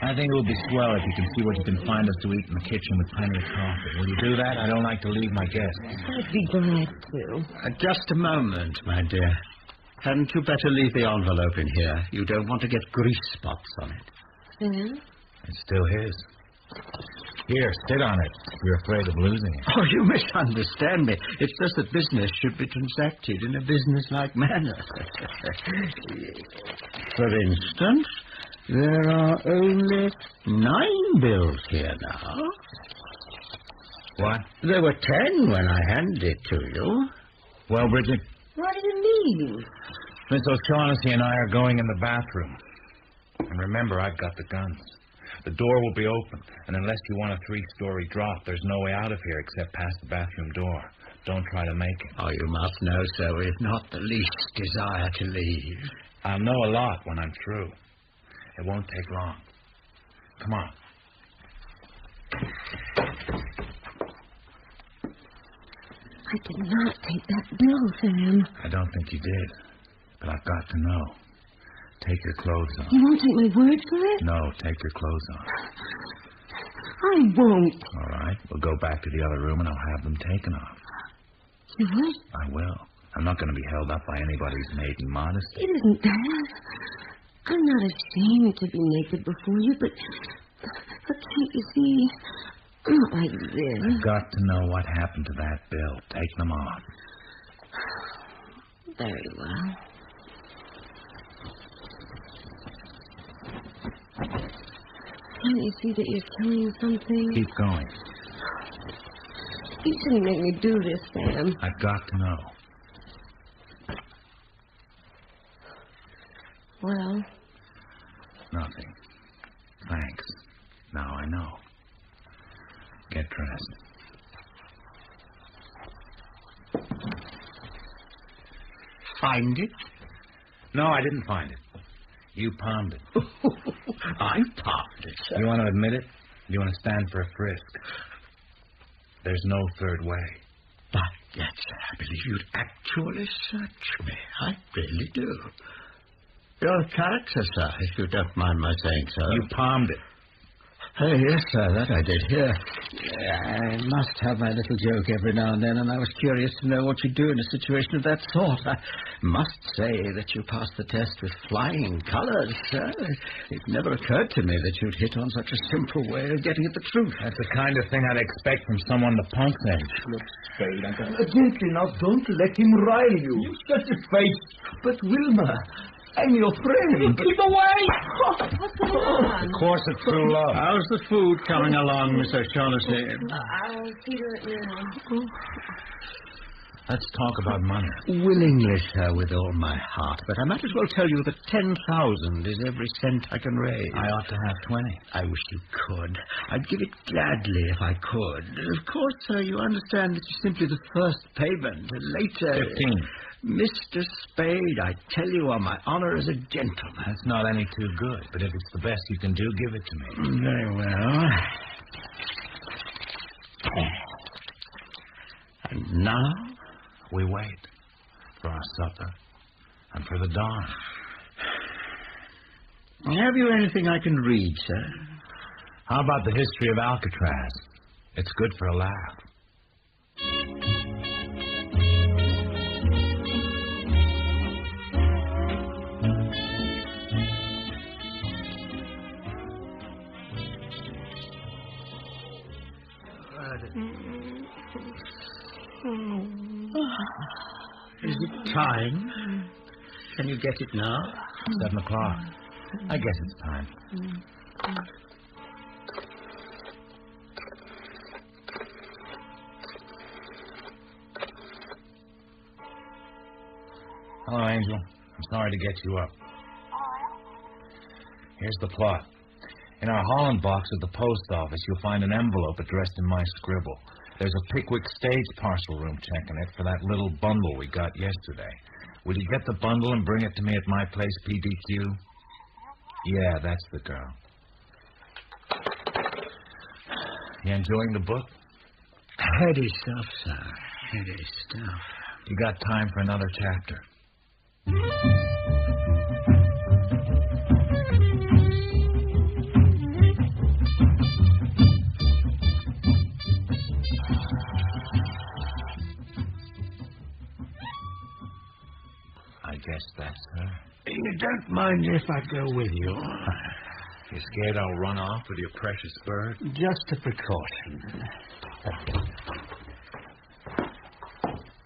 I think it will be swell if you can see what you can find us to eat in the kitchen with plenty of coffee. Will you do that? I don't like to leave my guests. I'd be glad to. Just a moment, my dear. Hadn't you better leave the envelope in here? You don't want to get grease spots on it. Sam? It's still his. Here, sit on it. You're afraid of losing it. Oh, you misunderstand me. It's just that business should be transacted in a business-like manner. For instance, there are only 9 bills here now. What? There were 10 when I handed it to you. Well, Brigid? What do you mean? Miss O'Shaughnessy and I are going in the bathroom. And remember, I've got the guns. The door will be open, and unless you want a 3-story drop, there's no way out of here except past the bathroom door. Don't try to make it. Oh, you must know so. We've not the least desire to leave. I'll know a lot when I'm through. It won't take long. Come on. I did not take that bill, Sam. I don't think you did, but I've got to know. Take your clothes on. You won't take my word for it? No, take your clothes on. I won't. All right, we'll go back to the other room and I'll have them taken off. You would? I will. I'm not going to be held up by anybody's maiden modesty. It isn't that. I'm not ashamed to be naked before you, but can't you see? Not like this. I've got to know what happened to that bill. Take them off. Very well. Can't you see that you're killing something? Keep going. You shouldn't make me do this, Sam. I've got to know. Well? Nothing. Thanks. Now I know. Get dressed. Find it? No, I didn't find it. You palmed it. I palmed it, sir. You want to admit it? You want to stand for a frisk? There's no third way. But, yes, sir, I believe you'd actually search me. I really do. You're a character, sir, if you don't mind my saying so. You palmed it. Yes, sir, that I did hear. I must have my little joke every now and then, and I was curious to know what you'd do in a situation of that sort. I must say that you passed the test with flying colours, sir. It never occurred to me that you'd hit on such a simple way of getting at the truth. That's the kind of thing I'd expect from someone the punk's age. Look, Spade, gently now, don't let him rile you. You shut your face. But, Wilma, I'm your friend. Keep away! What's going on? The course of true love. How's the food coming along, Miss O'Shaughnessy? I'll see to it now. Let's talk about money. Willingly, sir, with all my heart. But I might as well tell you that 10,000 is every cent I can raise. I ought to have 20. I wish you could. I'd give it gladly if I could. Of course, sir, you understand it's simply the first payment. Later... 15. Mr. Spade, I tell you on my honor as a gentleman. That's not any too good, but if it's the best you can do, give it to me. Very well. And now... we wait for our supper and for the dawn. Have you anything I can read, sir? How about the history of Alcatraz? It's good for a laugh. Is it time? Can you get it now? 7 o'clock. I guess it's time. Hello, Angel. I'm sorry to get you up. Here's the plot. In our Holland box at the post office, you'll find an envelope addressed in my scribble. There's a Pickwick stage parcel room check in it for that little bundle we got yesterday. Will you get the bundle and bring it to me at my place, PDQ? Yeah, that's the girl. You enjoying the book? Heady stuff, sir. Heady stuff. You got time for another chapter? I guess that's her. You don't mind if I go with you? You scared I'll run off with your precious bird? Just a precaution.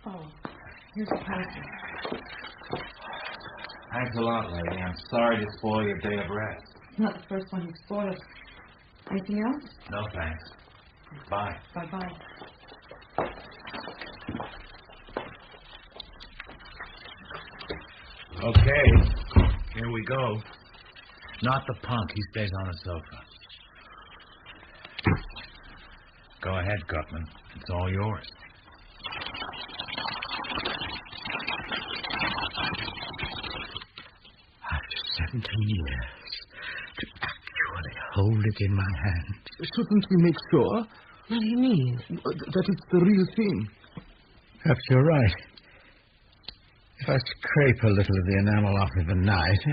Oh, here's a parcel. Thanks a lot, lady. I'm sorry to spoil your day of rest. Not the first one you've spoiled. Anything else? No, thanks. Bye. Bye-bye. Okay, here we go. Not the punk. He stays on the sofa. Go ahead, Gutman. It's all yours. After 17 years, to actually hold it in my hand. Shouldn't we make sure? What do you mean? That it's the real thing. Perhaps you're right. If I scrape a little of the enamel off of the knife...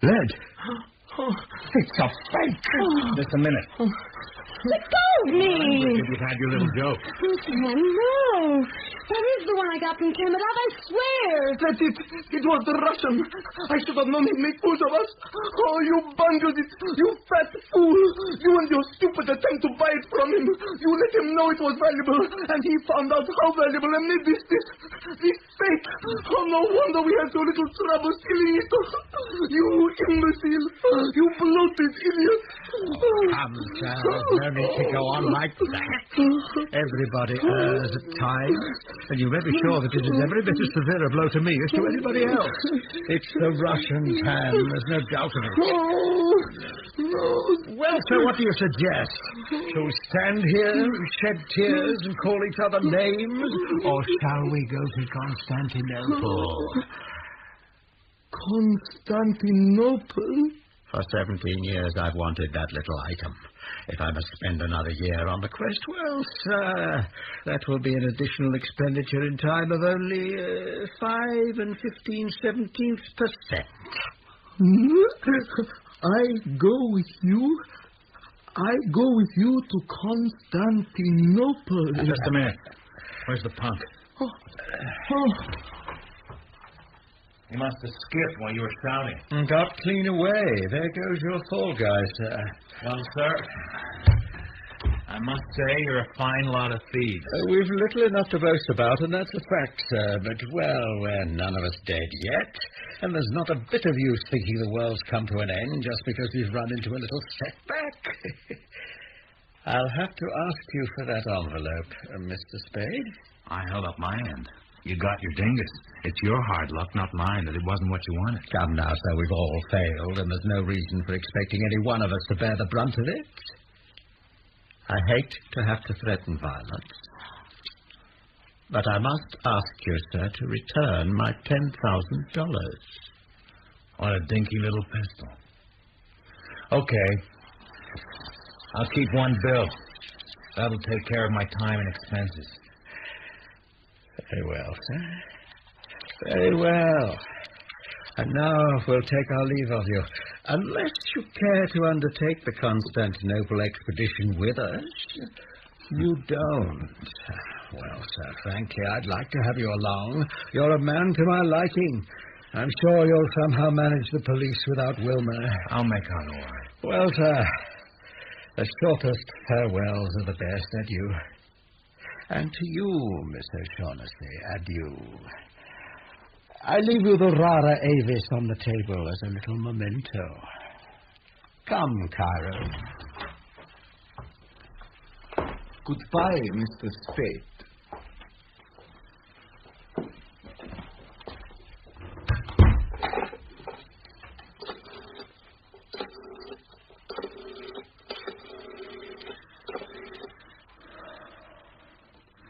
Lead. It's a fake. Just a minute. Let go of me! You've had your little joke. Sam, no. That is the one I got from Kemetov, I swear. That's it. It was the Russian. I should have known he'd make fools of us. Oh, you bungled it. You fat fool. You and your stupid attempt to buy it from him. You let him know it was valuable, and he found out how valuable and made this fake. Oh, no wonder we had so little trouble stealing it. You imbecile. You bloated idiot. Come, child. No need to go on like that. Everybody errs at times, and you may be sure that it is every bit as severe a blow to me as to anybody else. It's the Russian's hand, there's no doubt of it. Well, so what do you suggest? Shall we stand here and shed tears and call each other names, or shall we go to Constantinople? Constantinople? For 17 years I've wanted that little item. If I must spend another year on the quest, well, sir, that will be an additional expenditure in time of only 5 15/17%. I go with you. I go with you to Constantinople. Just a minute. Where's the punk? He must have skipped while you were shouting. Got clean away. There goes your fall guy, sir. Well, sir, I must say you're a fine lot of thieves. We've little enough to boast about, and that's a fact, sir. But, well, we're none of us dead yet, and there's not a bit of use thinking the world's come to an end just because we've run into a little setback. I'll have to ask you for that envelope, Mr. Spade. I held up my end. You got your dingus. It's your hard luck, not mine, that it wasn't what you wanted. Come now, sir, we've all failed, and there's no reason for expecting any one of us to bear the brunt of it. I hate to have to threaten violence, but I must ask you, sir, to return my $10,000. What a dinky little pistol. Okay. I'll keep one bill. That'll take care of my time and expenses. Very well, sir. Very well. And now we'll take our leave of you. Unless you care to undertake the Constantinople expedition with us. You don't. Well, sir, frankly, I'd like to have you along. You're a man to my liking. I'm sure you'll somehow manage the police without Wilmer. I'll make out all right. Well, sir, the shortest farewells are the best. Adieu. And to you, Miss O'Shaughnessy, adieu. I leave you the rara avis on the table as a little memento. Come, Cairo. Goodbye, Mr. Spade.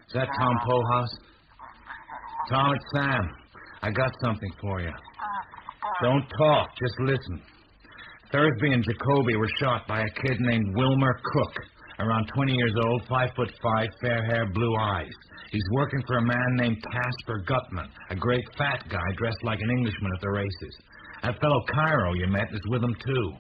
Is that Tom Polehouse? Tom, it's Sam. I got something for you. Don't talk, just listen. Thursby and Jacoby were shot by a kid named Wilmer Cook. Around 20 years old, 5'5", fair hair, blue eyes. He's working for a man named Casper Gutman, a great fat guy dressed like an Englishman at the races. That fellow Cairo you met is with him, too.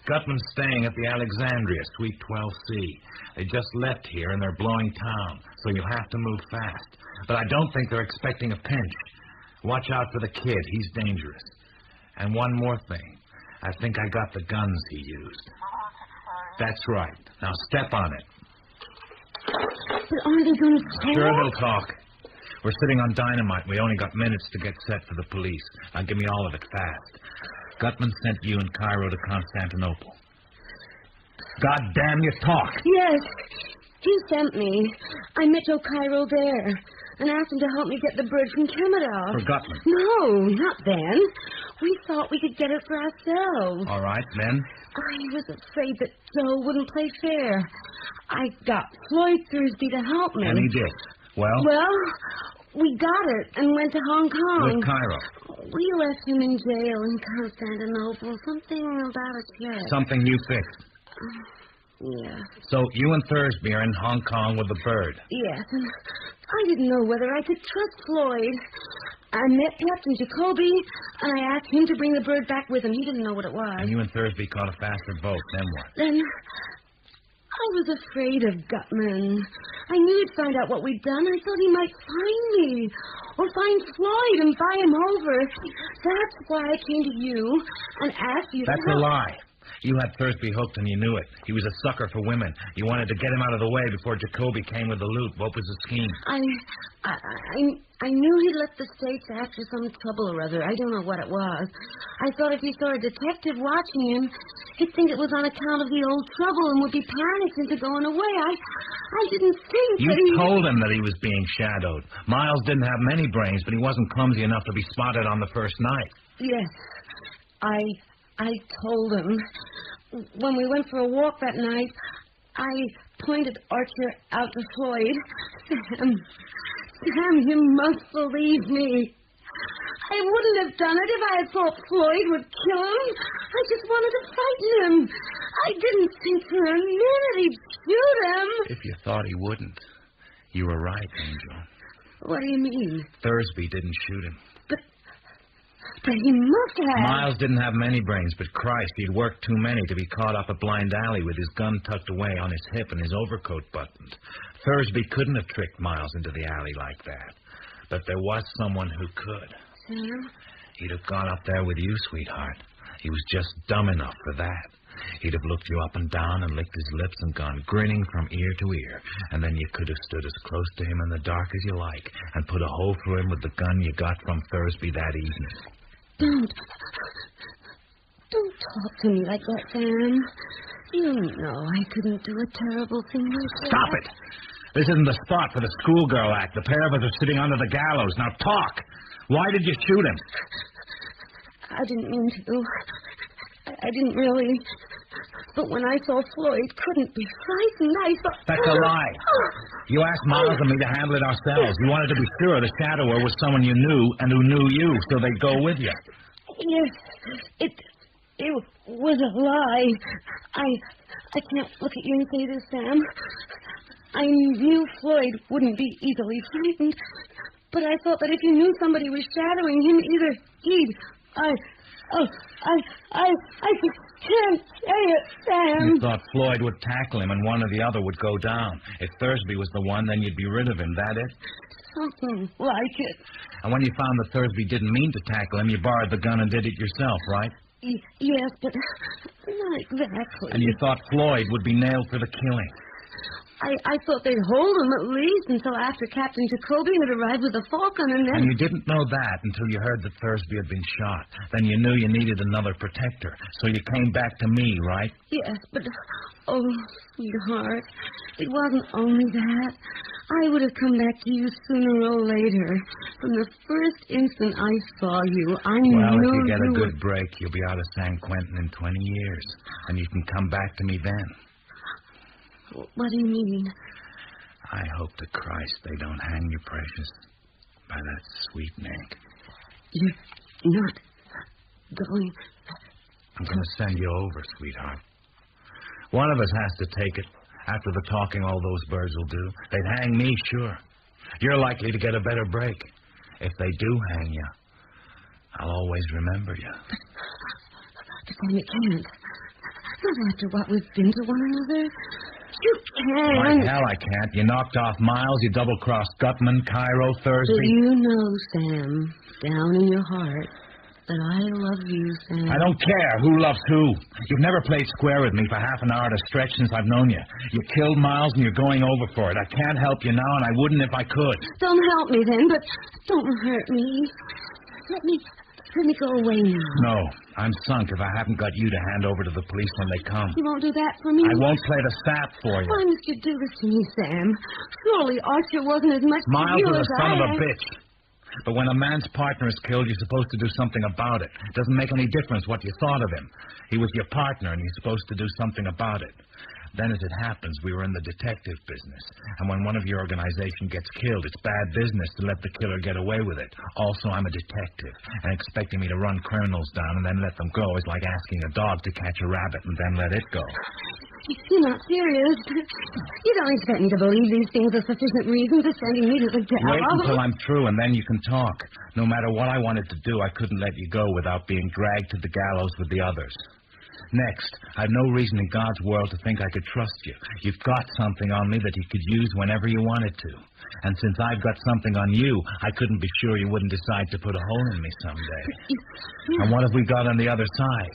Gutman's staying at the Alexandria, Suite 12C. They just left here and they're blowing town, so you'll have to move fast. But I don't think they're expecting a pinch. Watch out for the kid. He's dangerous. And one more thing. I think I got the guns he used. That's right. Now step on it. But aren't they going to talk? Sure they'll talk. We're sitting on dynamite. We only got minutes to get set for the police. Now give me all of it fast. Gutman sent you and Cairo to Constantinople. God damn you, talk. Yes, he sent me. I met Joel Cairo there and asked him to help me get the bird from Canada. For Gutman? No, not then. We thought we could get it for ourselves. All right, then? I was afraid that Joe wouldn't play fair. I got Floyd Thursby to help me. And he did. Well? Well, we got it and went to Hong Kong. With Cairo? We left him in jail in Constantinople. Something about a check. Something you fixed? Yeah. So you and Thursby are in Hong Kong with the bird? Yes, and I didn't know whether I could trust Floyd. I met Captain Jacoby, and I asked him to bring the bird back with him. He didn't know what it was. And you and Thursby caught a faster boat. Then what? Then I was afraid of Gutman. I knew he'd find out what we'd done. I thought he might find me or find Floyd and buy him over. That's why I came to you and asked you to help. That's a lie. You had Thursby hooked and you knew it. He was a sucker for women. You wanted to get him out of the way before Jacoby came with the loot. What was the scheme? I knew he'd left the States after some trouble or other. I don't know what it was. I thought if he saw a detective watching him, he'd think it was on account of the old trouble and would be panicked into going away. I didn't think that You told him that he was being shadowed. Miles didn't have many brains, but he wasn't clumsy enough to be spotted on the first night. Yes. I told him. When we went for a walk that night, I pointed Archer out to Floyd. Sam, you must believe me. I wouldn't have done it if I had thought Floyd would kill him. I just wanted to frighten him. I didn't think for a minute he'd shoot him. If you thought he wouldn't, you were right, Angel. What do you mean? Thursby didn't shoot him. But he must have. Miles didn't have many brains, but Christ, he'd worked too many to be caught up a blind alley with his gun tucked away on his hip and his overcoat buttoned. Thursby couldn't have tricked Miles into the alley like that. But there was someone who could. Sam? He'd have gone up there with you, sweetheart. He was just dumb enough for that. He'd have looked you up and down and licked his lips and gone grinning from ear to ear. And then you could have stood as close to him in the dark as you like and put a hole through him with the gun you got from Thursby that evening. Don't talk to me like that, Sam. You know I couldn't do a terrible thing like that. Stop it! This isn't the spot for the schoolgirl act. The pair of us are sitting under the gallows. Now talk! Why did you shoot him? I didn't mean to. I didn't really. But when I saw Floyd couldn't be frightened, I thought... That's a lie. You asked Miles and me to handle it ourselves. You wanted to be sure the shadower was someone you knew and who knew you, so they'd go with you. Yes, it was a lie. I can't look at you and say this, Sam. I knew Floyd wouldn't be easily frightened, but I thought that if you knew somebody was shadowing him, either he'd... I can't say it, Sam. You thought Floyd would tackle him and one or the other would go down. If Thursby was the one, then you'd be rid of him. That it? Something like it. And when you found that Thursby didn't mean to tackle him, you borrowed the gun and did it yourself, right? Yes, but Not exactly. And you thought Floyd would be nailed for the killing. I thought they'd hold him at least until after Captain Jacoby had arrived with the Falcon, and then... And you didn't know that until you heard that Thursby had been shot. Then you knew you needed another protector. So you came back to me, right? Yes, but... Oh, sweetheart, it wasn't only that. I would have come back to you sooner or later. From the first instant I saw you, I knew Well, if you get you a were... good break, you'll be out of San Quentin in 20 years. And you can come back to me then. What do you mean? I hope to Christ they don't hang you, precious, by that sweet neck. You're not going... I'm going to send you over, sweetheart. One of us has to take it. After the talking all those birds will do. They'd hang me, sure. You're likely to get a better break. If they do hang you, I'll always remember you. But then you can't. Not after what we've been to one another. You can't. Like hell I can't. You knocked off Miles, you double-crossed Gutman, Cairo, Thursby. But you know, Sam, down in your heart, that I love you, Sam. I don't care who loves who. You've never played square with me for half an hour at a stretch since I've known you. You killed Miles and you're going over for it. I can't help you now, and I wouldn't if I could. Don't help me then, but don't hurt me. Let me go away now. No, I'm sunk if I haven't got you to hand over to the police when they come. You won't do that for me? I won't play the sap for you. Why must you do this to me, Sam? Surely Archer wasn't as much Miles to you was as a son of a I... bitch. But when a man's partner is killed, you're supposed to do something about it. It doesn't make any difference what you thought of him. He was your partner, and you're supposed to do something about it. Then, as it happens, we were in the detective business. And when one of your organization gets killed, it's bad business to let the killer get away with it. Also, I'm a detective, and expecting me to run criminals down and then let them go is like asking a dog to catch a rabbit and then let it go. You're not serious. You don't expect me to believe these things are sufficient reason for sending me to the gallows. Wait until I'm through, and then you can talk. No matter what I wanted to do, I couldn't let you go without being dragged to the gallows with the others. Next, I've no reason in God's world to think I could trust you. You've got something on me that you could use whenever you wanted to. And since I've got something on you, I couldn't be sure you wouldn't decide to put a hole in me someday. And what have we got on the other side?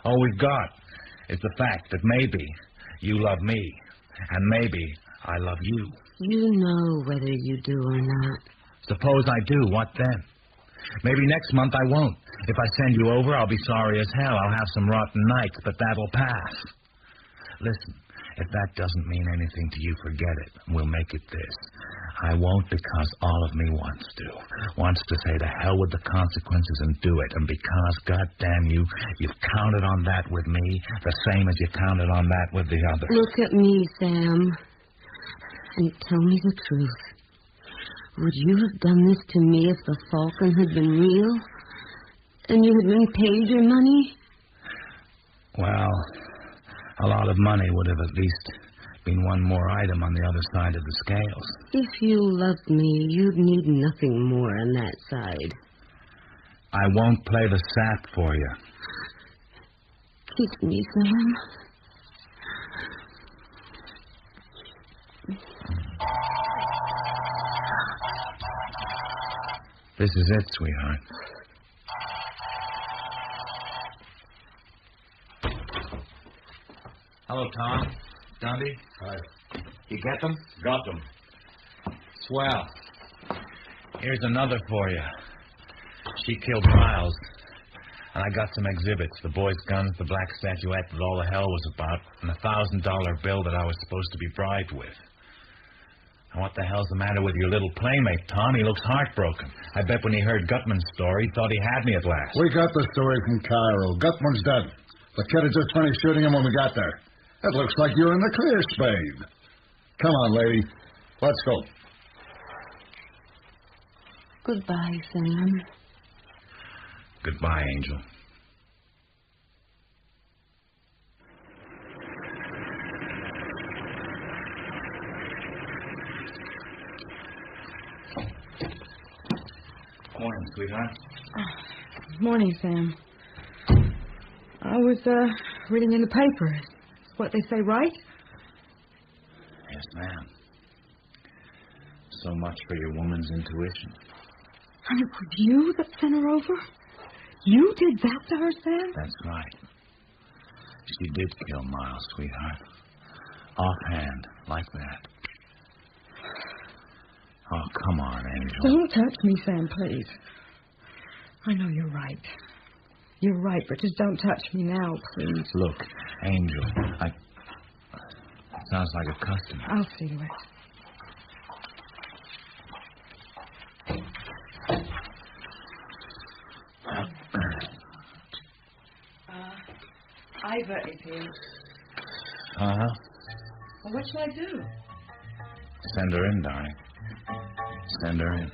All we've got is the fact that maybe you love me, and maybe I love you. You know whether you do or not. Suppose I do, what then? Maybe next month I won't. If I send you over, I'll be sorry as hell. I'll have some rotten nights, but that'll pass. Listen, if that doesn't mean anything to you, forget it. We'll make it this. I won't because all of me wants to say to hell with the consequences and do it. And because, goddamn you, you've counted on that with me, the same as you counted on that with the others. Look at me, Sam, and tell me the truth. Would you have done this to me if the Falcon had been real? And you had been paid your money? Well, a lot of money would have at least been one more item on the other side of the scales. If you loved me, you'd need nothing more on that side. I won't play the sap for you. Kiss me, Sam. This is it, sweetheart. Hello, Tom. Dundee? Hi. You get them? Got them. Swell. Here's another for you. She killed Miles. And I got some exhibits. The boy's guns, the black statuette that all the hell was about, and a $1,000 bill that I was supposed to be bribed with. And what the hell's the matter with your little playmate, Tom? He looks heartbroken. I bet when he heard Gutman's story, he thought he had me at last. We got the story from Cairo. Gutman's dead. The kid had just finished shooting him when we got there. It looks like you're in the clear, Spade. Come on, lady. Let's go. Goodbye, Sam. Goodbye, Angel. Morning, sweetheart. Morning, Sam. I was reading in the paper. Is what they say right? Yes, ma'am. So much for your woman's intuition. And it was you that sent her over? You did that to her, Sam? That's right. She did kill Miles, sweetheart. Offhand, like that. Oh, come on, Angel. Don't touch me, Sam, please. I know you're right. You're right, but just don't touch me now, please. Look, Angel, it sounds like a customer. I'll see to it. Iva is here. Uh-huh. Well, what shall I do? Send her in, darling. Send her in.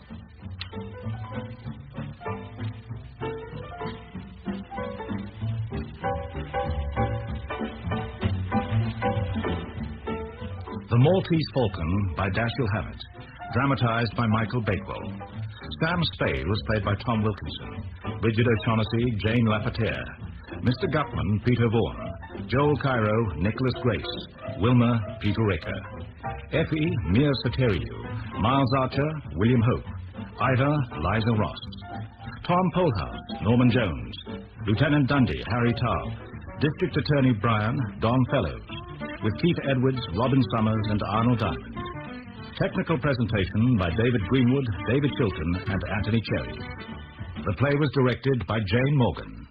The Maltese Falcon by Dashiell Hammett, dramatized by Michael Bakewell. Sam Spade was played by Tom Wilkinson. Brigid O'Shaughnessy, Jane Lafayette. Mr. Gutman, Peter Vaughan. Joel Cairo, Nicholas Grace. Wilmer, Peter Raker. Effie, Mia Soteriou. Miles Archer, William Hope. Iva, Liza Ross. Tom Polhouse, Norman Jones. Lieutenant Dundee, Harry Tarr. District Attorney Bryan, Don Fellows. With Keith Edwards, Robin Summers, and Arnold Diamond. Technical presentation by David Greenwood, David Chilton, and Anthony Cherry. The play was directed by Jane Morgan.